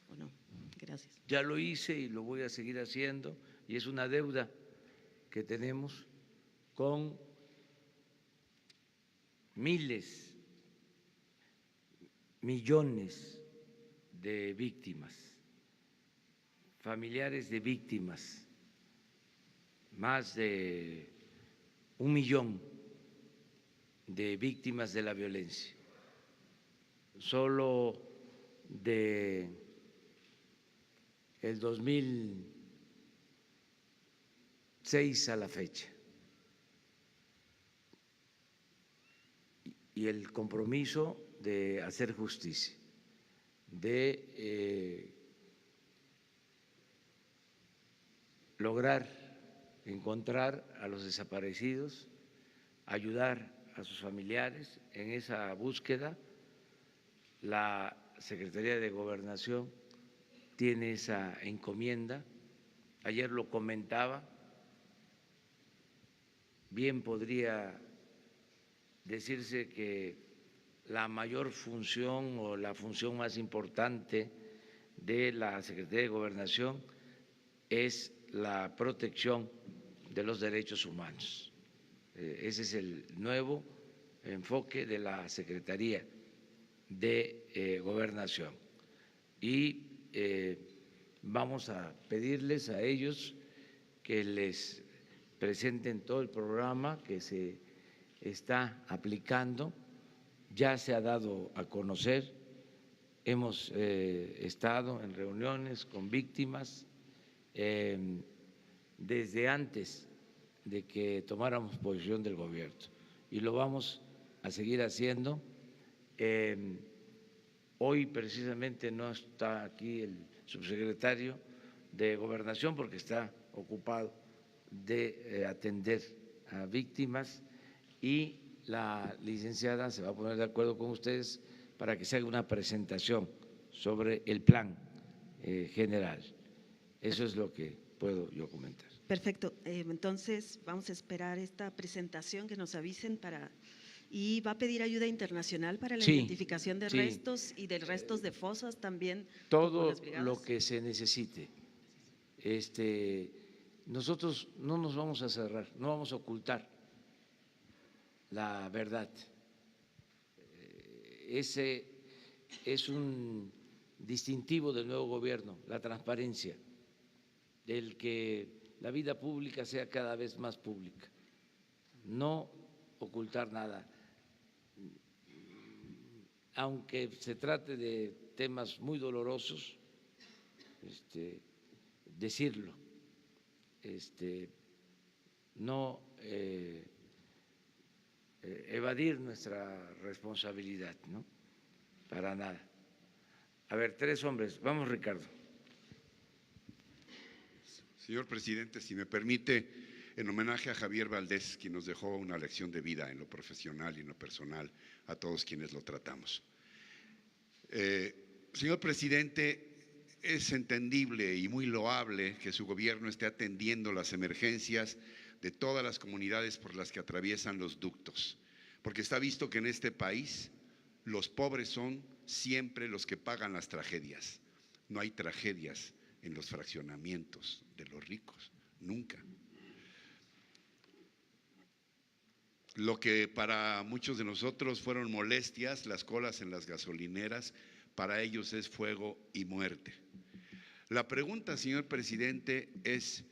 Speaker 12: o no? Gracias.
Speaker 2: Ya lo hice y lo voy a seguir haciendo, y es una deuda que tenemos con miles, millones de víctimas, familiares de víctimas más de 1 millón de víctimas de la violencia. Solo de el 2006 a la fecha. Y el compromiso de hacer justicia, de lograr encontrar a los desaparecidos, ayudar a sus familiares en esa búsqueda. La Secretaría de Gobernación tiene esa encomienda. Ayer lo comentaba, bien podría decirse que la mayor función o la función más importante de la Secretaría de Gobernación es la protección de los derechos humanos. Ese es el nuevo enfoque de la Secretaría de Gobernación. Y vamos a pedirles a ellos que les presenten todo el programa que se está aplicando. Ya se ha dado a conocer, hemos estado en reuniones con víctimas desde antes de que tomáramos posición del gobierno y lo vamos a seguir haciendo. Hoy precisamente no está aquí el subsecretario de Gobernación porque está ocupado de atender a víctimas, y la licenciada se va a poner de acuerdo con ustedes para que se haga una presentación sobre el plan general. Eso es lo que puedo yo comentar.
Speaker 12: Perfecto. Entonces vamos a esperar esta presentación, que nos avisen para… ¿Y va a pedir ayuda internacional para la identificación de restos y de restos de fosas también?
Speaker 2: Todo lo que se necesite. Nosotros no nos vamos a cerrar, no vamos a ocultar la verdad. Ese es un distintivo del nuevo gobierno, la transparencia, el que la vida pública sea cada vez más pública, no ocultar nada. Aunque se trate de temas muy dolorosos, decirlo, no evadir nuestra responsabilidad, ¿no? Para nada. A ver, 3 hombres. Vamos, Ricardo.
Speaker 13: Señor presidente, si me permite, en homenaje a Javier Valdés, quien nos dejó una lección de vida en lo profesional y en lo personal, a todos quienes lo tratamos. Señor presidente, es entendible y muy loable que su gobierno esté atendiendo las emergencias de todas las comunidades por las que atraviesan los ductos, porque está visto que en este país los pobres son siempre los que pagan las tragedias. No hay tragedias en los fraccionamientos de los ricos, nunca. Lo que para muchos de nosotros fueron molestias, las colas en las gasolineras, para ellos es fuego y muerte. La pregunta, señor presidente, es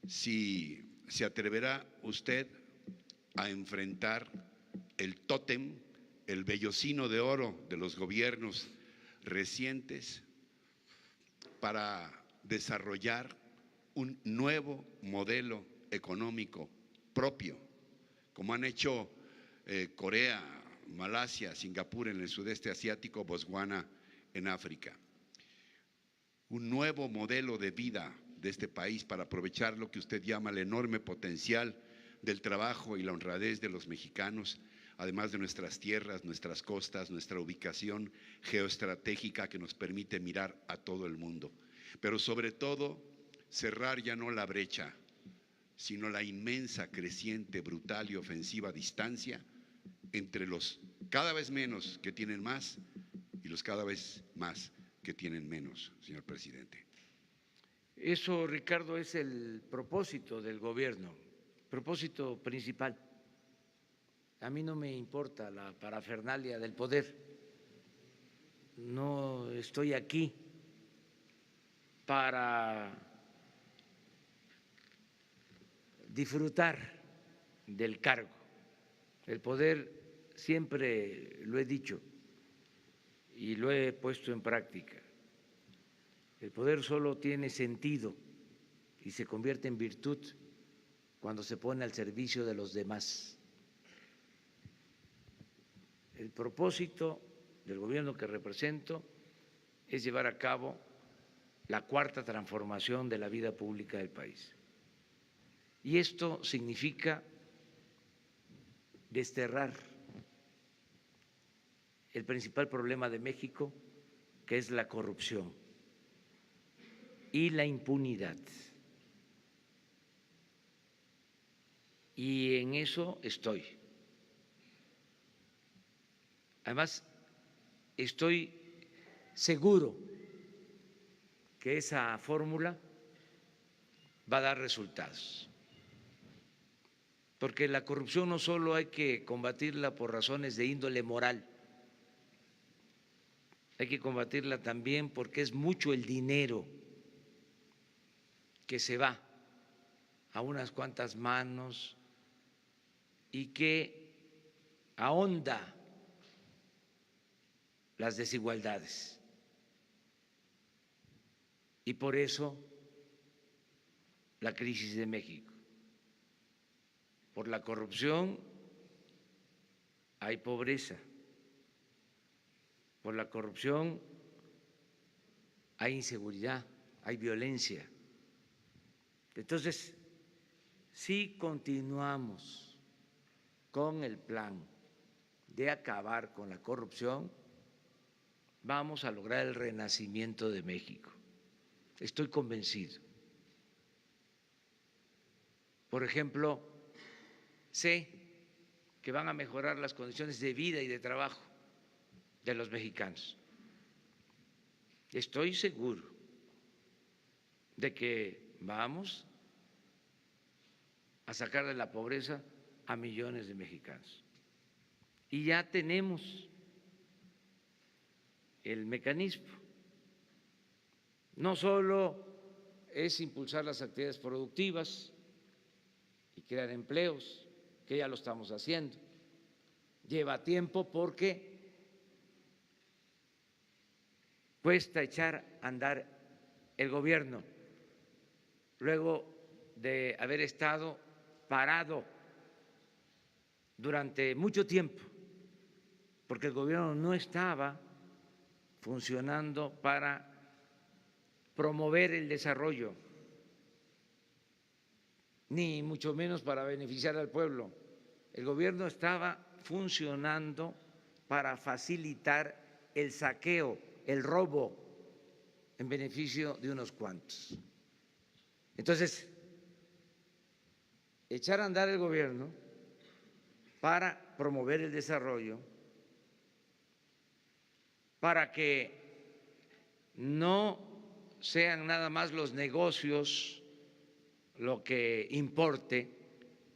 Speaker 13: si se atreverá usted a enfrentar el tótem, el vellocino de oro de los gobiernos recientes para desarrollar un nuevo modelo económico propio, como han hecho Corea, Malasia, Singapur en el sudeste asiático, Botswana en África. Un nuevo modelo de vida de este país para aprovechar lo que usted llama el enorme potencial del trabajo y la honradez de los mexicanos, además de nuestras tierras, nuestras costas, nuestra ubicación geoestratégica que nos permite mirar a todo el mundo. Pero sobre todo, cerrar ya no la brecha, sino la inmensa, creciente, brutal y ofensiva distancia entre los cada vez menos que tienen más y los cada vez más que tienen menos, señor presidente.
Speaker 2: Eso, Ricardo, es el propósito del gobierno, propósito principal. A mí no me importa la parafernalia del poder, no estoy aquí para disfrutar del cargo. El poder, siempre lo he dicho y lo he puesto en práctica, el poder solo tiene sentido y se convierte en virtud cuando se pone al servicio de los demás. El propósito del gobierno que represento es llevar a cabo la cuarta transformación de la vida pública del país. Y esto significa desterrar el principal problema de México, que es la corrupción y la impunidad. Y en eso estoy. Además, estoy seguro que esa fórmula va a dar resultados, porque la corrupción no solo hay que combatirla por razones de índole moral, hay que combatirla también porque es mucho el dinero que se va a unas cuantas manos y que ahonda las desigualdades. Y por eso la crisis de México. Por la corrupción hay pobreza. Por la corrupción hay inseguridad, hay violencia. Entonces, si continuamos con el plan de acabar con la corrupción, vamos a lograr el renacimiento de México. Estoy convencido. Por ejemplo, sé que van a mejorar las condiciones de vida y de trabajo de los mexicanos. Estoy seguro de que vamos a sacar de la pobreza a millones de mexicanos. Y ya tenemos el mecanismo. No solo es impulsar las actividades productivas y crear empleos, que ya lo estamos haciendo. Lleva tiempo porque cuesta echar a andar el gobierno luego de haber estado parado durante mucho tiempo, porque el gobierno no estaba funcionando para promover el desarrollo, ni mucho menos para beneficiar al pueblo. El gobierno estaba funcionando para facilitar el saqueo, el robo, en beneficio de unos cuantos. Entonces, echar a andar el gobierno para promover el desarrollo, para que no sean nada más los negocios lo que importe,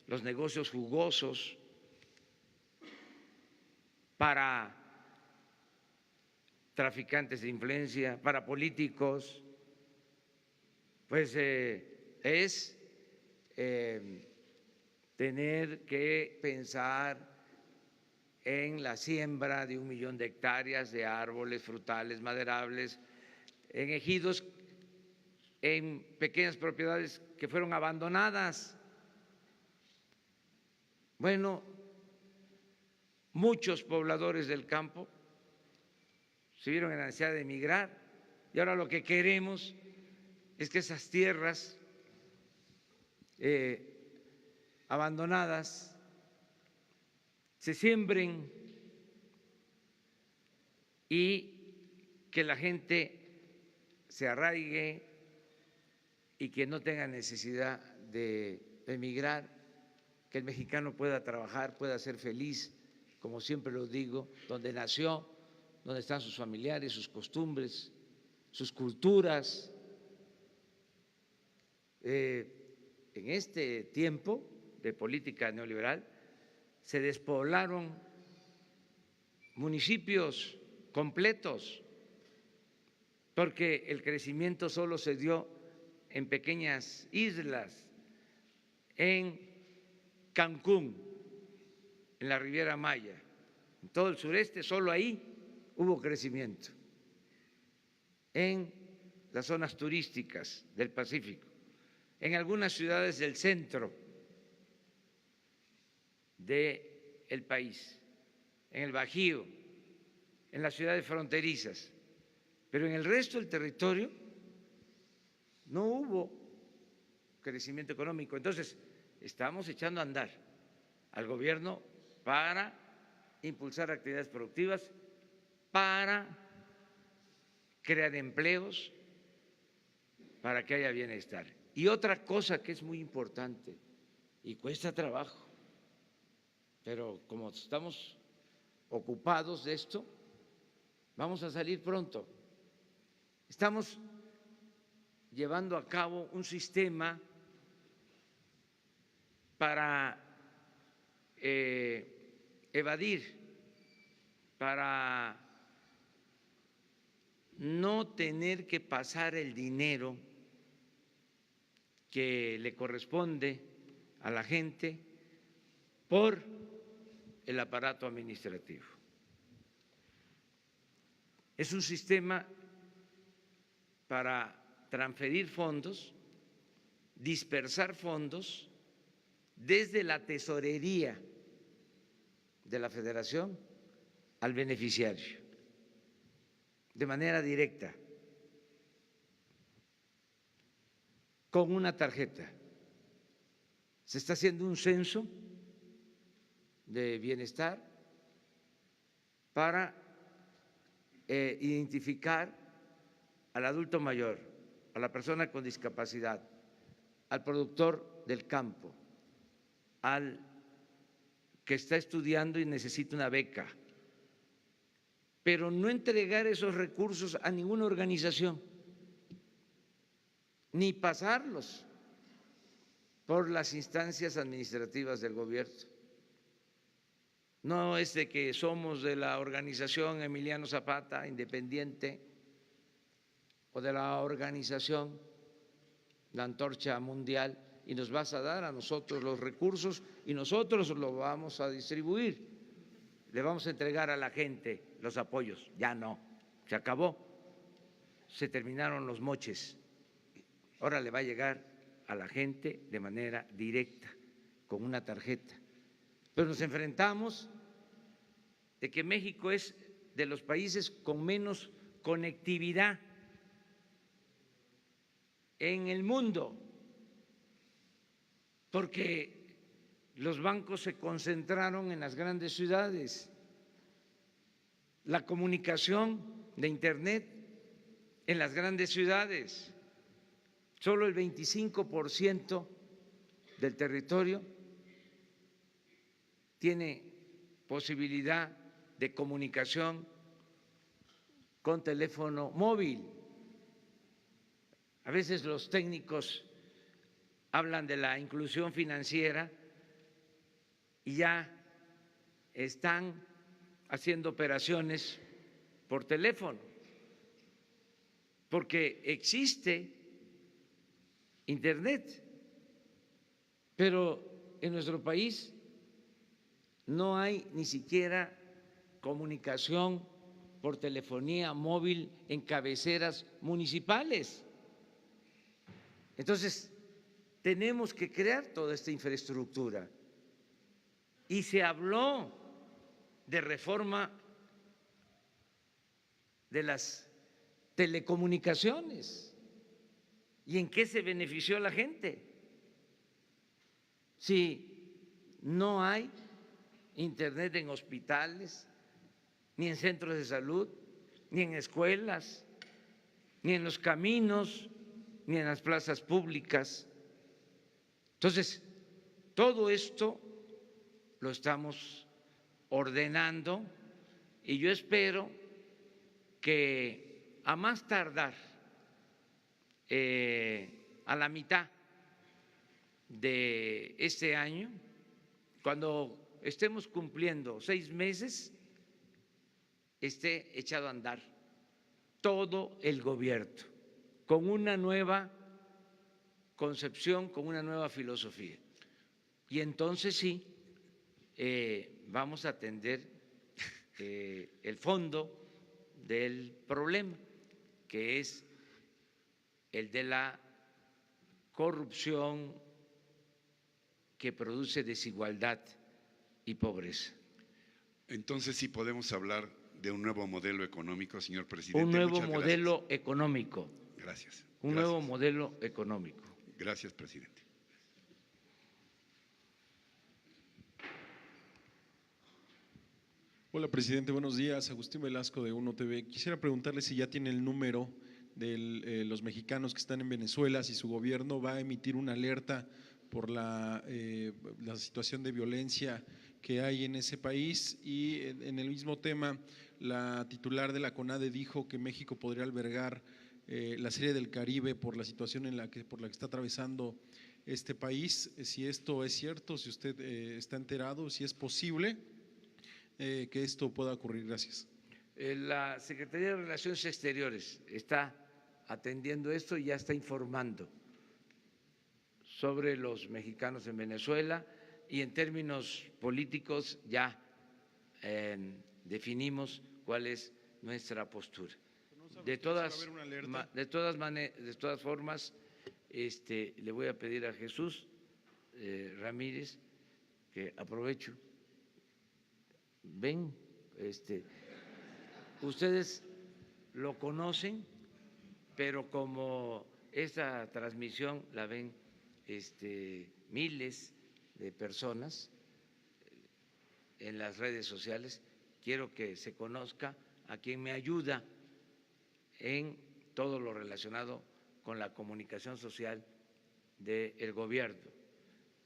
Speaker 2: los negocios jugosos, para traficantes de influencia, para políticos, pues es tener que pensar en la siembra de 1 millón de hectáreas de árboles frutales, maderables, en ejidos, en pequeñas propiedades que fueron abandonadas. Bueno, muchos pobladores del campo se vieron en la necesidad de emigrar y ahora lo que queremos es que esas tierras abandonadas se siembren y que la gente se arraigue y que no tenga necesidad de emigrar, que el mexicano pueda trabajar, pueda ser feliz, como siempre lo digo, donde nació, donde están sus familiares, sus costumbres, sus culturas. En este tiempo de política neoliberal se despoblaron municipios completos porque el crecimiento solo se dio en pequeñas islas, en Cancún, en la Riviera Maya, en todo el sureste, solo ahí hubo crecimiento. En las zonas turísticas del Pacífico, en algunas ciudades del centro del país, en el Bajío, en las ciudades fronterizas, pero en el resto del territorio no hubo crecimiento económico. Entonces, estamos echando a andar al gobierno para impulsar actividades productivas, para crear empleos, para que haya bienestar. Y otra cosa que es muy importante y cuesta trabajo, pero como estamos ocupados de esto, vamos a salir pronto. Estamos llevando a cabo un sistema para evadir, para no tener que pasar el dinero que le corresponde a la gente por el aparato administrativo. Es un sistema para transferir fondos, dispersar fondos desde la tesorería de la Federación al beneficiario, de manera directa, con una tarjeta. Se está haciendo un censo de bienestar para identificar al adulto mayor, a la persona con discapacidad, al productor del campo, al que está estudiando y necesita una beca, pero no entregar esos recursos a ninguna organización, ni pasarlos por las instancias administrativas del gobierno. No es de que somos de la organización Emiliano Zapata, independiente, o de la organización La Antorcha Mundial, y nos vas a dar a nosotros los recursos y nosotros los vamos a distribuir, le vamos a entregar a la gente los apoyos. Ya no, se acabó, se terminaron los moches. Ahora le va a llegar a la gente de manera directa, con una tarjeta. Pero nos enfrentamos de que México es de los países con menos conectividad en el mundo, porque los bancos se concentraron en las grandes ciudades, la comunicación de Internet en las grandes ciudades. Solo el 25% del territorio tiene posibilidad de comunicación con teléfono móvil. A veces los técnicos hablan de la inclusión financiera y ya están haciendo operaciones por teléfono, porque existe Internet, pero en nuestro país no hay ni siquiera comunicación por telefonía móvil en cabeceras municipales. Entonces, tenemos que crear toda esta infraestructura. Y se habló de reforma de las telecomunicaciones. ¿Y en qué se benefició la gente? Si no hay Internet en hospitales, ni en centros de salud, ni en escuelas, ni en los caminos, ni en las plazas públicas. Entonces, todo esto lo estamos ordenando y yo espero que a más tardar a la mitad de este año, cuando estemos cumpliendo 6 meses, esté echado a andar todo el gobierno con una nueva concepción, con una nueva filosofía. Y entonces sí, vamos a atender el fondo del problema, que es el de la corrupción que produce desigualdad y pobreza.
Speaker 13: Entonces sí podemos hablar de un nuevo modelo económico, señor presidente.
Speaker 2: Un nuevo modelo económico.
Speaker 13: Gracias.
Speaker 2: Un nuevo modelo económico.
Speaker 13: Gracias, presidente.
Speaker 14: Hola, presidente. Buenos días. Agustín Velasco de UNO TV. Quisiera preguntarle si ya tiene el número de los mexicanos que están en Venezuela, si su gobierno va a emitir una alerta por la situación de violencia que hay en ese país. Y en el mismo tema, la titular de la CONADE dijo que México podría albergar la Serie del Caribe por la situación por la que está atravesando este país. Si esto es cierto, si usted está enterado, si es posible que esto pueda ocurrir. Gracias.
Speaker 2: La Secretaría de Relaciones Exteriores está atendiendo esto y ya está informando sobre los mexicanos en Venezuela, y en términos políticos ya definimos cuál es nuestra postura. De todas formas, le voy a pedir a Jesús Ramírez, que aprovecho. Ven, ustedes lo conocen, pero como esta transmisión la ven miles de personas en las redes sociales, quiero que se conozca a quien me ayuda en todo lo relacionado con la comunicación social del gobierno.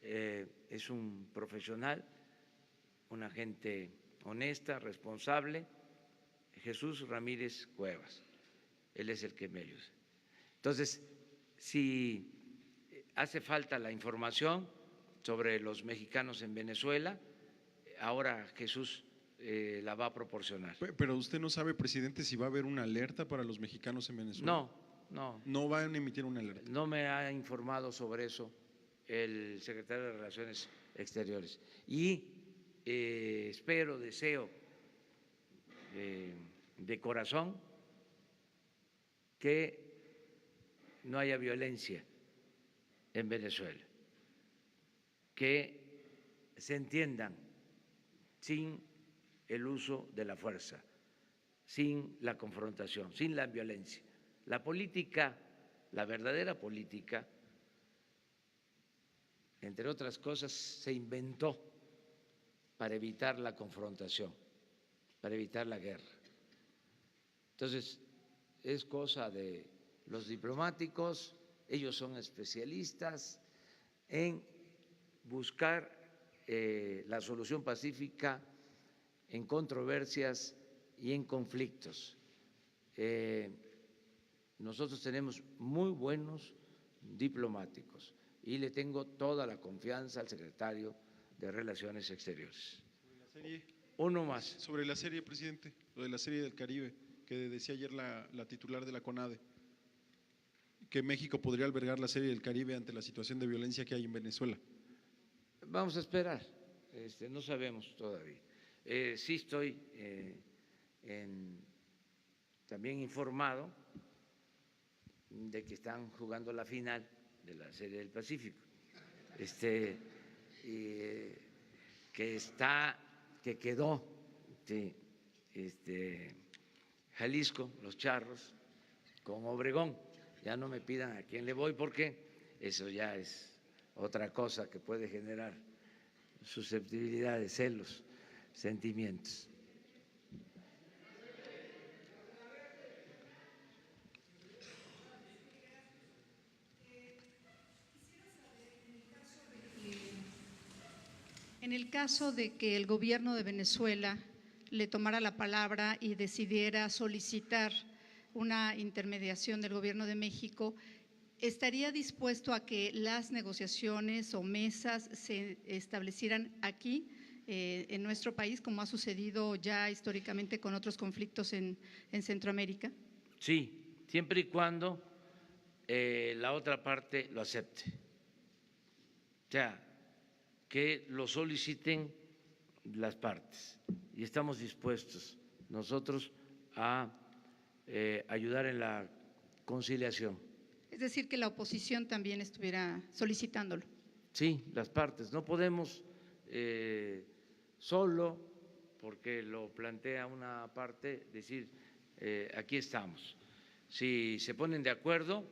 Speaker 2: Es un profesional, una gente honesta, responsable, Jesús Ramírez Cuevas. Él es el que me ayuda. Entonces, si hace falta la información sobre los mexicanos en Venezuela, ahora Jesús la va a proporcionar.
Speaker 14: Pero usted no sabe, presidente, si va a haber una alerta para los mexicanos en Venezuela.
Speaker 2: No.
Speaker 14: No van a emitir una alerta.
Speaker 2: No me ha informado sobre eso el secretario de Relaciones Exteriores. Y espero, deseo de corazón que no haya violencia en Venezuela, que se entiendan sin el uso de la fuerza, sin la confrontación, sin la violencia. La política, la verdadera política, entre otras cosas, se inventó para evitar la confrontación, para evitar la guerra. Entonces, es cosa de los diplomáticos, ellos son especialistas en buscar la solución pacífica en controversias y en conflictos. Nosotros tenemos muy buenos diplomáticos y le tengo toda la confianza al secretario de Relaciones Exteriores. Uno más.
Speaker 14: Sobre la serie, presidente, lo de la Serie del Caribe, que decía ayer la titular de la CONADE, que México podría albergar la Serie del Caribe ante la situación de violencia que hay en Venezuela.
Speaker 2: Vamos a esperar, no sabemos todavía. Sí estoy también informado de que están jugando la final de la Serie del Pacífico, que quedó Jalisco, los Charros, con Obregón. Ya no me pidan a quién le voy, porque eso ya es otra cosa que puede generar susceptibilidades, celos, sentimientos.
Speaker 15: En el caso de que el gobierno de Venezuela le tomara la palabra y decidiera solicitar una intermediación del gobierno de México, ¿estaría dispuesto a que las negociaciones o mesas se establecieran aquí, en nuestro país, como ha sucedido ya históricamente con otros conflictos en Centroamérica?
Speaker 2: Sí, siempre y cuando la otra parte lo acepte. O sea, que lo soliciten las partes y estamos dispuestos nosotros a ayudar en la conciliación.
Speaker 15: Es decir, que la oposición también estuviera solicitándolo.
Speaker 2: Sí, las partes. No podemos solo, porque lo plantea una parte, decir aquí estamos. Si se ponen de acuerdo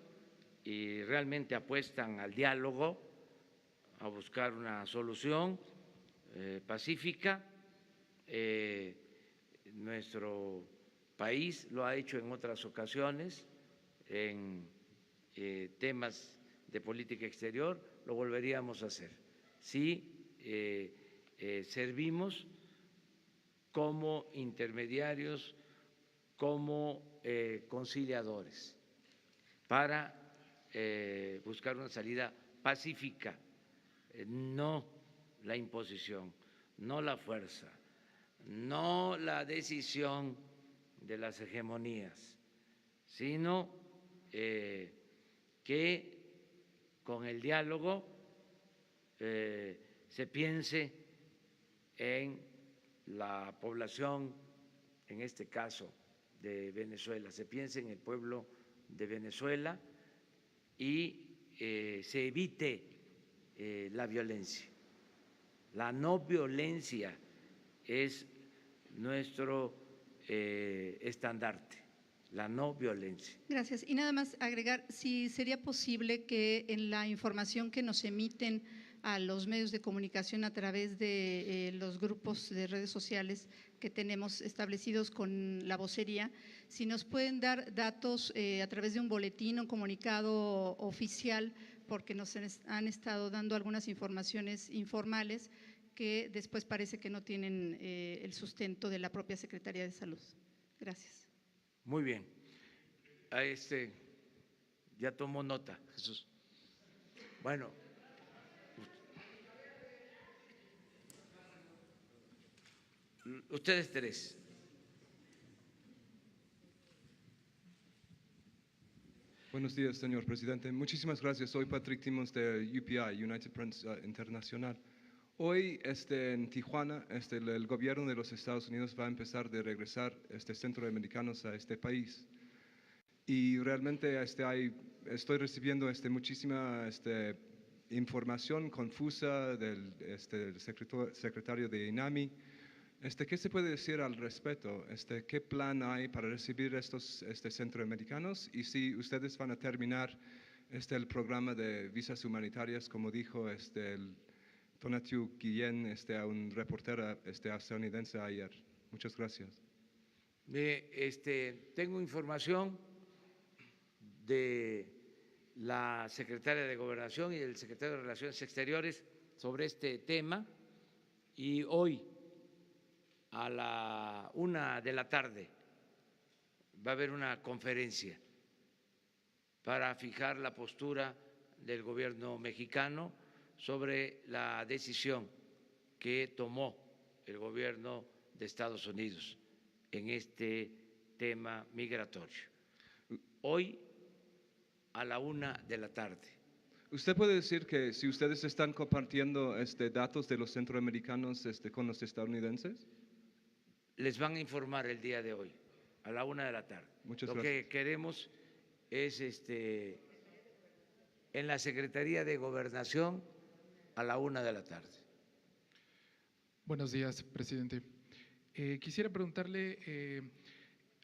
Speaker 2: y realmente apuestan al diálogo, a buscar una solución pacífica, nuestro país lo ha hecho en otras ocasiones, en temas de política exterior, lo volveríamos a hacer. Sí, servimos como intermediarios, como conciliadores, para buscar una salida pacífica, no la imposición, no la fuerza, no la decisión de las hegemonías, sino que con el diálogo se piense en la población, en este caso de Venezuela, se piense en el pueblo de Venezuela y se evite la violencia. La no violencia es nuestro estandarte, la no violencia.
Speaker 15: Gracias. Y nada más agregar, si sería posible que en la información que nos emiten a los medios de comunicación a través de los grupos de redes sociales que tenemos establecidos con la vocería, si nos pueden dar datos a través de un boletín, un comunicado oficial, porque nos han estado dando algunas informaciones informales que después parece que no tienen el sustento de la propia Secretaría de Salud. Gracias.
Speaker 2: Muy bien. Ya tomó nota, Jesús. Bueno. Ustedes tres.
Speaker 16: Buenos días, señor presidente. Muchísimas gracias. Soy Patrick Timos de UPI, United Press Internacional. Hoy en Tijuana el gobierno de los Estados Unidos va a empezar a regresar centroamericanos a este país. Y realmente estoy recibiendo muchísima información confusa del secretario de INAMI. ¿Qué se puede decir al respecto? ¿Qué plan hay para recibir estos centroamericanos? Y si ustedes van a terminar el programa de visas humanitarias, como dijo el Tonatiuh Guillén a un reportero estadounidense ayer. Muchas gracias.
Speaker 2: Tengo información de la secretaria de Gobernación y del secretario de Relaciones Exteriores sobre este tema, y hoy a la 1:00 p.m. va a haber una conferencia para fijar la postura del gobierno mexicano sobre la decisión que tomó el gobierno de Estados Unidos en este tema migratorio. Hoy a la 1:00 p.m.
Speaker 16: ¿Usted puede decir que si ustedes están compartiendo datos de los centroamericanos con los estadounidenses?
Speaker 2: Les van a informar el día de hoy, a la 1:00 p.m.
Speaker 16: Muchas
Speaker 2: gracias. Lo que queremos es en la Secretaría de Gobernación a la 1:00 p.m.
Speaker 17: Buenos días, presidente. Quisiera preguntarle,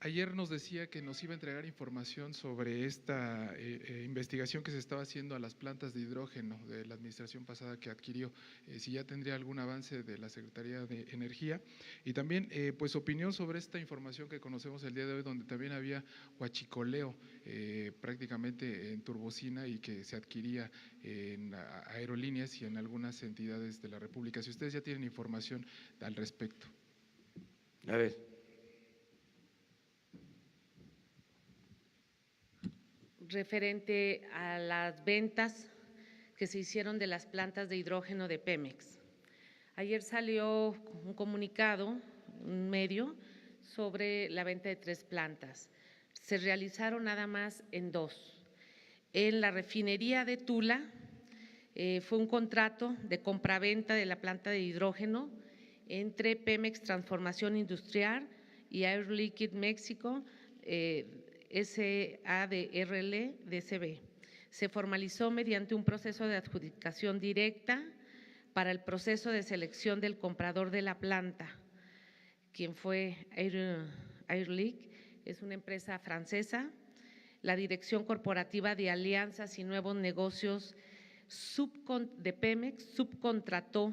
Speaker 17: ayer nos decía que nos iba a entregar información sobre esta investigación que se estaba haciendo a las plantas de hidrógeno de la administración pasada que adquirió, si ya tendría algún avance de la Secretaría de Energía, y también pues opinión sobre esta información que conocemos el día de hoy, donde también había huachicoleo prácticamente en turbocina y que se adquiría en aerolíneas y en algunas entidades de la República. Si ustedes ya tienen información al respecto.
Speaker 2: A ver.
Speaker 5: Referente a las ventas que se hicieron de las plantas de hidrógeno de Pemex. Ayer salió un comunicado, un medio, sobre la venta de 3 plantas. Se realizaron nada más en 2. En la refinería de Tula Fue un contrato de compraventa de la planta de hidrógeno entre Pemex Transformación Industrial y Air Liquide México, SADRL DCB. Se formalizó mediante un proceso de adjudicación directa para el proceso de selección del comprador de la planta, quien fue Air Liquide, es una empresa francesa. La Dirección Corporativa de Alianzas y Nuevos Negocios de Pemex subcontrató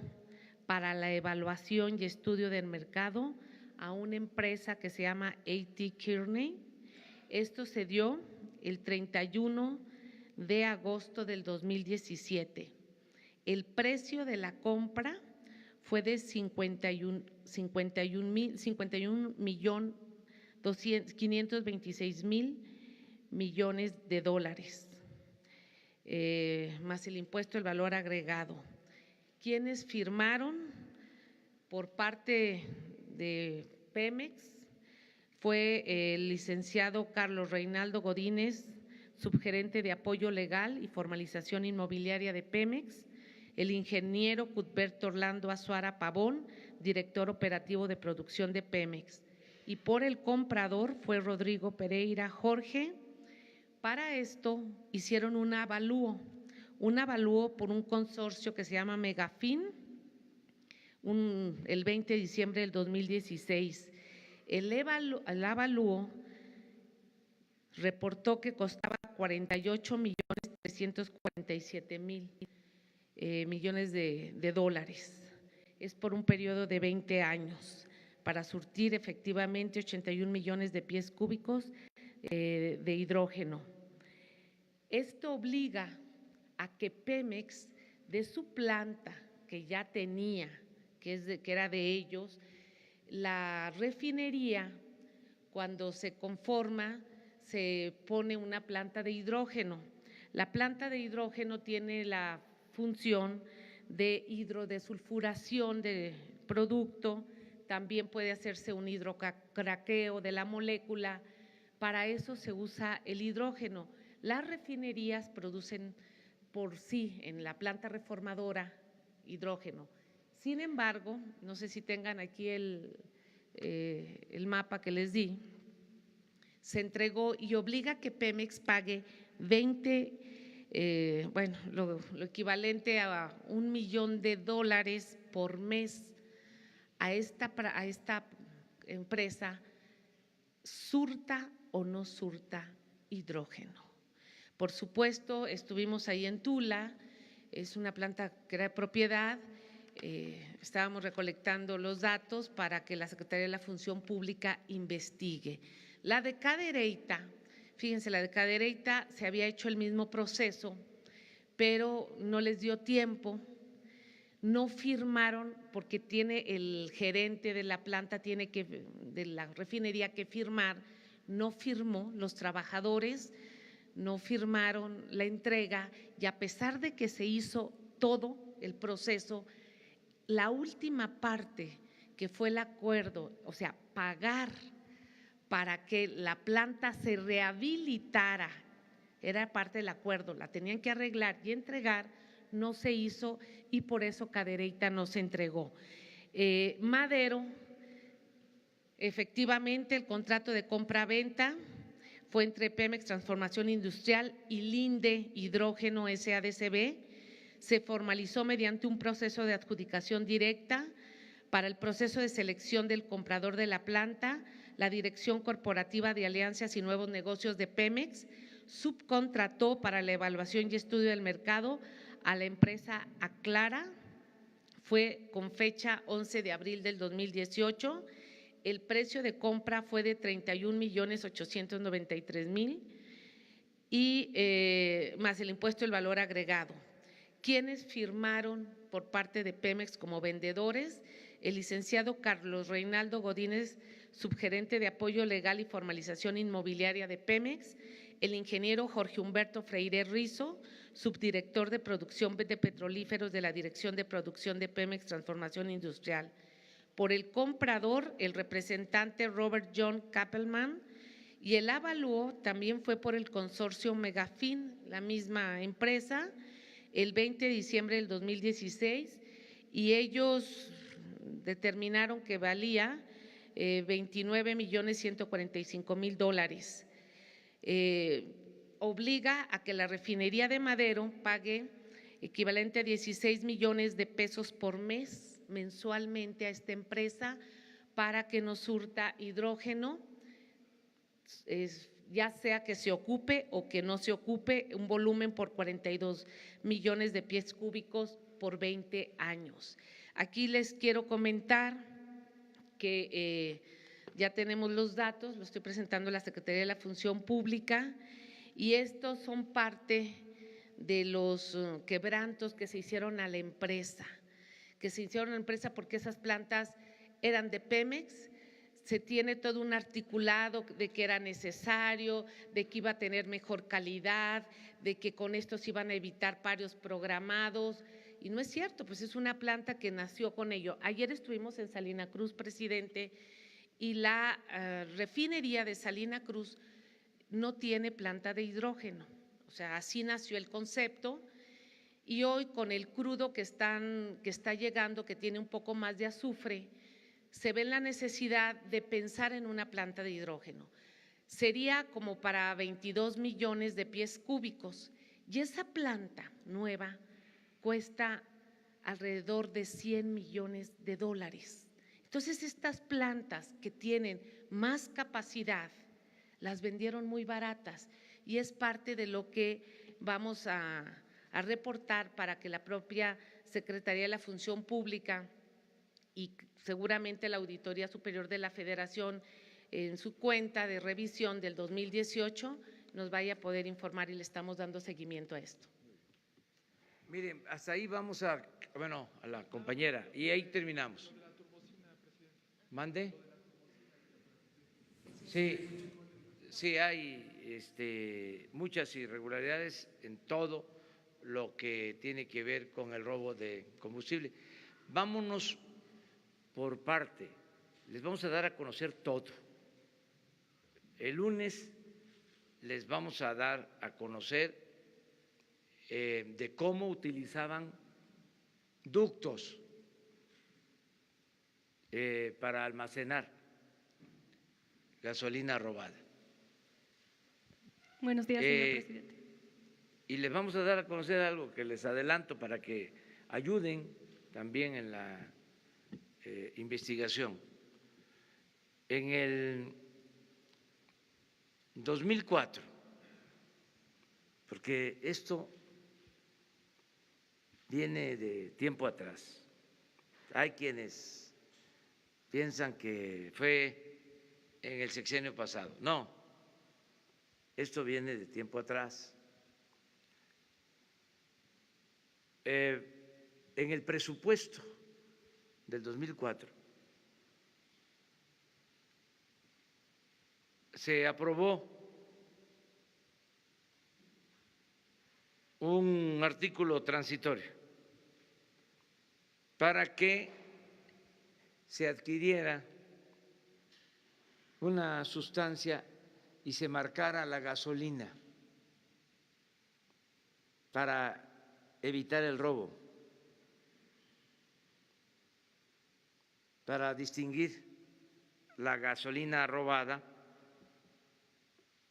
Speaker 5: para la evaluación y estudio del mercado a una empresa que se llama A.T. Kearney. Esto se dio el 31 de agosto del 2017. El precio de la compra fue de 51.526.000 millones de dólares, más el impuesto del valor agregado. ¿Quiénes firmaron por parte de Pemex? Fue el licenciado Carlos Reinaldo Godínez, subgerente de apoyo legal y formalización inmobiliaria de Pemex, el ingeniero Cuthberto Orlando Azuara Pavón, director operativo de producción de Pemex, y por el comprador fue Rodrigo Pereira Jorge. Para esto hicieron un avalúo por un consorcio que se llama Megafin, el 20 de diciembre del 2016. El avalúo reportó que costaba 48.347.000 millones de dólares. Es por un periodo de 20 años para surtir efectivamente 81 millones de pies cúbicos de hidrógeno. Esto obliga a que Pemex, de su planta que ya tenía, que era de ellos, la refinería, cuando se conforma, se pone una planta de hidrógeno. La planta de hidrógeno tiene la función de hidrodesulfuración del producto, también puede hacerse un hidrocraqueo de la molécula. Para eso se usa el hidrógeno. Las refinerías producen por sí en la planta reformadora hidrógeno. Sin embargo, no sé si tengan aquí el mapa que les di, se entregó y obliga a que Pemex pague lo equivalente a $1 millón por mes a esta empresa, surta o no surta hidrógeno. Por supuesto, estuvimos ahí en Tula, es una planta que era de propiedad, estábamos recolectando los datos para que la Secretaría de la Función Pública investigue. La de Cadereyta, fíjense, la de Cadereyta se había hecho el mismo proceso, pero no les dio tiempo, no firmaron porque tiene el gerente de la planta, de la refinería que firmar, no firmó, los trabajadores no firmaron la entrega y a pesar de que se hizo todo el proceso, la última parte que fue el acuerdo, o sea, pagar para que la planta se rehabilitara, era parte del acuerdo, la tenían que arreglar y entregar, no se hizo y por eso Cadereyta no se entregó. Madero, efectivamente el contrato de compra-venta fue entre Pemex Transformación Industrial y Linde Hidrógeno SADCB, se formalizó mediante un proceso de adjudicación directa para el proceso de selección del comprador de la planta. La Dirección Corporativa de Alianzas y Nuevos Negocios de Pemex subcontrató para la evaluación y estudio del mercado a la empresa Aclara, fue con fecha 11 de abril del 2018, el precio de compra fue de 31.893.000 y más el impuesto del valor agregado. ¿Quiénes firmaron por parte de Pemex como vendedores? El licenciado Carlos Reinaldo Godínez, subgerente de apoyo legal y formalización inmobiliaria de Pemex, el ingeniero Jorge Humberto Freire Rizo, subdirector de producción de petrolíferos de la Dirección de Producción de Pemex Transformación Industrial. Por el comprador, el representante Robert John Kappelman, y el avalúo también fue por el consorcio Megafin, la misma empresa. el 20 de diciembre del 2016 y ellos determinaron que valía $29,145,000. Obliga a que la refinería de Madero pague equivalente a 16 millones de pesos por mes mensualmente a esta empresa para que nos surta hidrógeno, ya sea que se ocupe o que no se ocupe, un volumen por 42 millones de pies cúbicos por 20 años. Aquí les quiero comentar que ya tenemos los datos, lo estoy presentando a la Secretaría de la Función Pública y estos son parte de los quebrantos que se hicieron a la empresa, porque esas plantas eran de Pemex. Se tiene todo un articulado de que era necesario, de que iba a tener mejor calidad, de que con esto se iban a evitar paros programados, y no es cierto, pues es una planta que nació con ello. Ayer estuvimos en Salina Cruz, presidente, y la refinería de Salina Cruz no tiene planta de hidrógeno, o sea, así nació el concepto, y hoy con el crudo que está llegando, que tiene un poco más de azufre, se ve la necesidad de pensar en una planta de hidrógeno. Sería como para 22 millones de pies cúbicos y esa planta nueva cuesta alrededor de $100 millones. Entonces, estas plantas que tienen más capacidad las vendieron muy baratas y es parte de lo que vamos a reportar para que la propia Secretaría de la Función Pública y seguramente la Auditoría Superior de la Federación en su cuenta de revisión del 2018 nos vaya a poder informar y le estamos dando seguimiento a esto.
Speaker 2: Miren, hasta ahí vamos a la compañera y ahí terminamos. ¿Mande? Sí, hay muchas irregularidades en todo lo que tiene que ver con el robo de combustible. Vámonos por parte, les vamos a dar a conocer todo. El lunes les vamos a dar a conocer de cómo utilizaban ductos para almacenar gasolina robada.
Speaker 18: Buenos días, señor presidente.
Speaker 2: Y les vamos a dar a conocer algo que les adelanto para que ayuden también en la investigación. En el 2004, porque esto viene de tiempo atrás, hay quienes piensan que fue en el sexenio pasado. No, esto viene de tiempo atrás. En el presupuesto del 2004 se aprobó un artículo transitorio para que se adquiriera una sustancia y se marcara la gasolina para evitar el robo, para distinguir la gasolina robada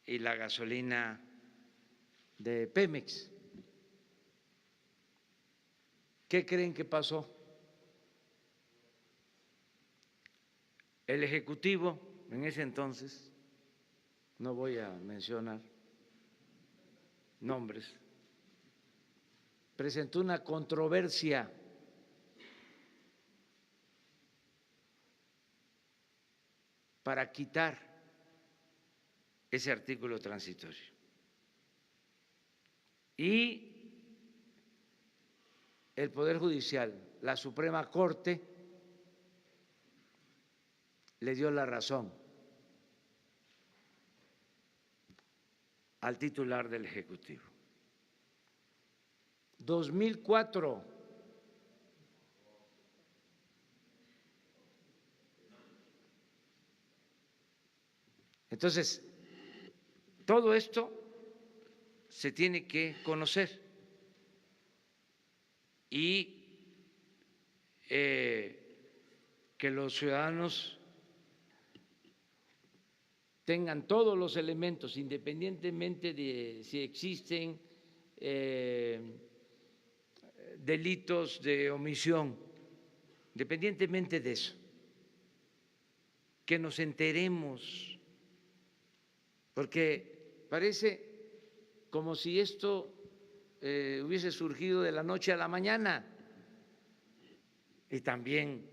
Speaker 2: y la gasolina de Pemex. ¿Qué creen que pasó? El Ejecutivo en ese entonces, no voy a mencionar nombres, presentó una controversia para quitar ese artículo transitorio. Y el Poder Judicial, la Suprema Corte, le dio la razón al titular del Ejecutivo. 2004. Entonces, todo esto se tiene que conocer y que los ciudadanos tengan todos los elementos, independientemente de si existen delitos de omisión, independientemente de eso, que nos enteremos, porque parece como si esto hubiese surgido de la noche a la mañana, y también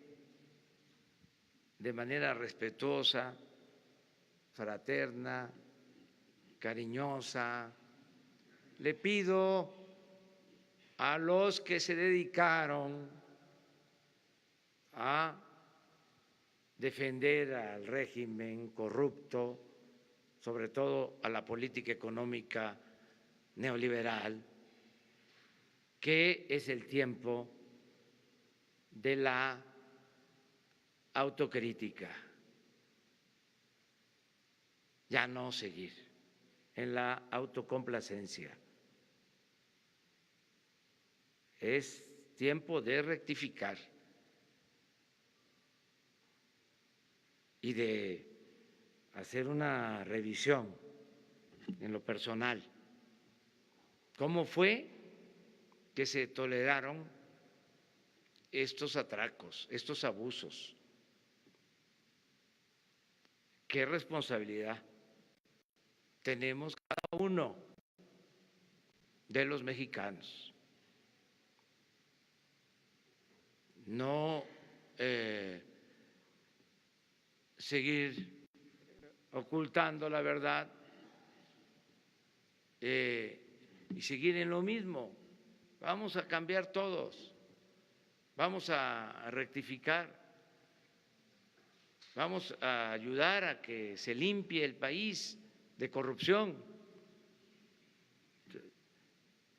Speaker 2: de manera respetuosa, fraterna, cariñosa. Le pido a los que se dedicaron a defender al régimen corrupto, sobre todo a la política económica neoliberal, que es el tiempo de la autocrítica, ya no seguir en la autocomplacencia. Es tiempo de rectificar y de hacer una revisión en lo personal. ¿Cómo fue que se toleraron estos atracos, estos abusos? ¿Qué responsabilidad tenemos cada uno de los mexicanos? No seguir ocultando la verdad y seguir en lo mismo. Vamos a cambiar todos, vamos a rectificar, vamos a ayudar a que se limpie el país de corrupción.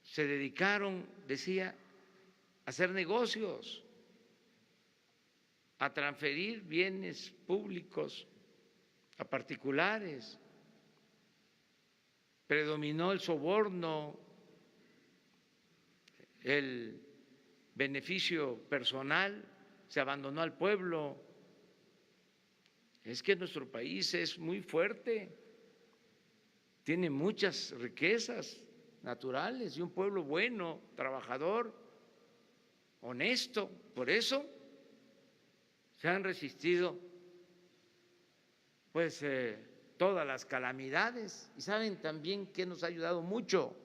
Speaker 2: Se dedicaron, decía, a hacer negocios, a transferir bienes públicos a particulares. Predominó el soborno, el beneficio personal, se abandonó al pueblo. Es que nuestro país es muy fuerte, tiene muchas riquezas naturales y un pueblo bueno, trabajador, honesto. Por eso se han resistido pues todas las calamidades. Y saben también que nos ha ayudado mucho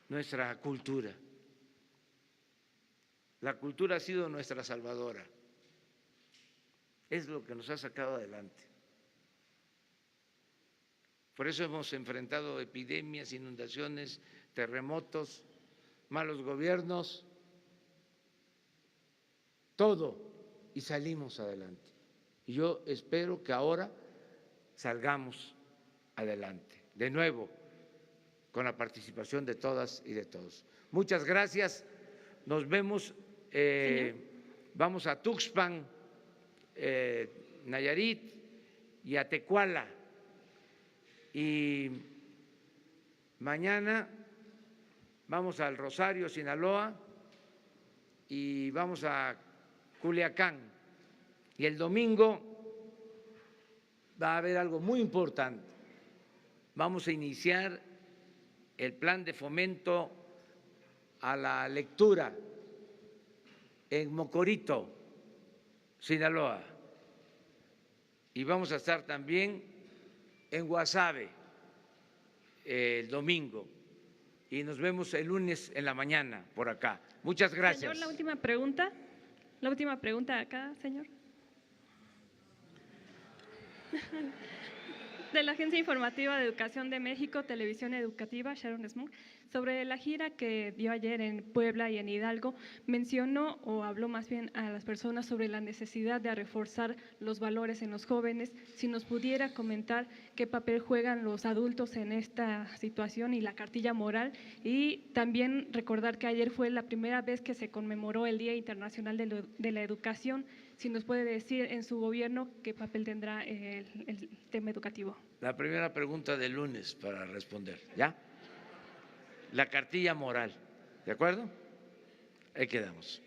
Speaker 2: nuestra cultura. La cultura ha sido nuestra salvadora, es lo que nos ha sacado adelante. Por eso hemos enfrentado epidemias, inundaciones, terremotos, malos gobiernos, todo, y salimos adelante. Y yo espero que ahora salgamos adelante, de nuevo, con la participación de todas y de todos. Muchas gracias, nos vemos, vamos a Tuxpan, Nayarit y a Tecuala, y mañana vamos al Rosario, Sinaloa, y vamos a Culiacán, y el domingo va a haber algo muy importante. Vamos a iniciar el plan de fomento a la lectura en Mocorito, Sinaloa, y vamos a estar también en Guasave el domingo, y nos vemos el lunes en la mañana por acá. Muchas gracias.
Speaker 18: Señor, la última pregunta acá, señor. De la Agencia Informativa de Educación de México, Televisión Educativa, Sharon Smook, sobre la gira que dio ayer en Puebla y en Hidalgo, mencionó o habló más bien a las personas sobre la necesidad de reforzar los valores en los jóvenes. Si nos pudiera comentar qué papel juegan los adultos en esta situación y la cartilla moral, y también recordar que ayer fue la primera vez que se conmemoró el Día Internacional de la Educación. Si nos puede decir en su gobierno qué papel tendrá el tema educativo.
Speaker 2: La primera pregunta del lunes para responder, ¿ya? La cartilla moral. ¿De acuerdo? Ahí quedamos.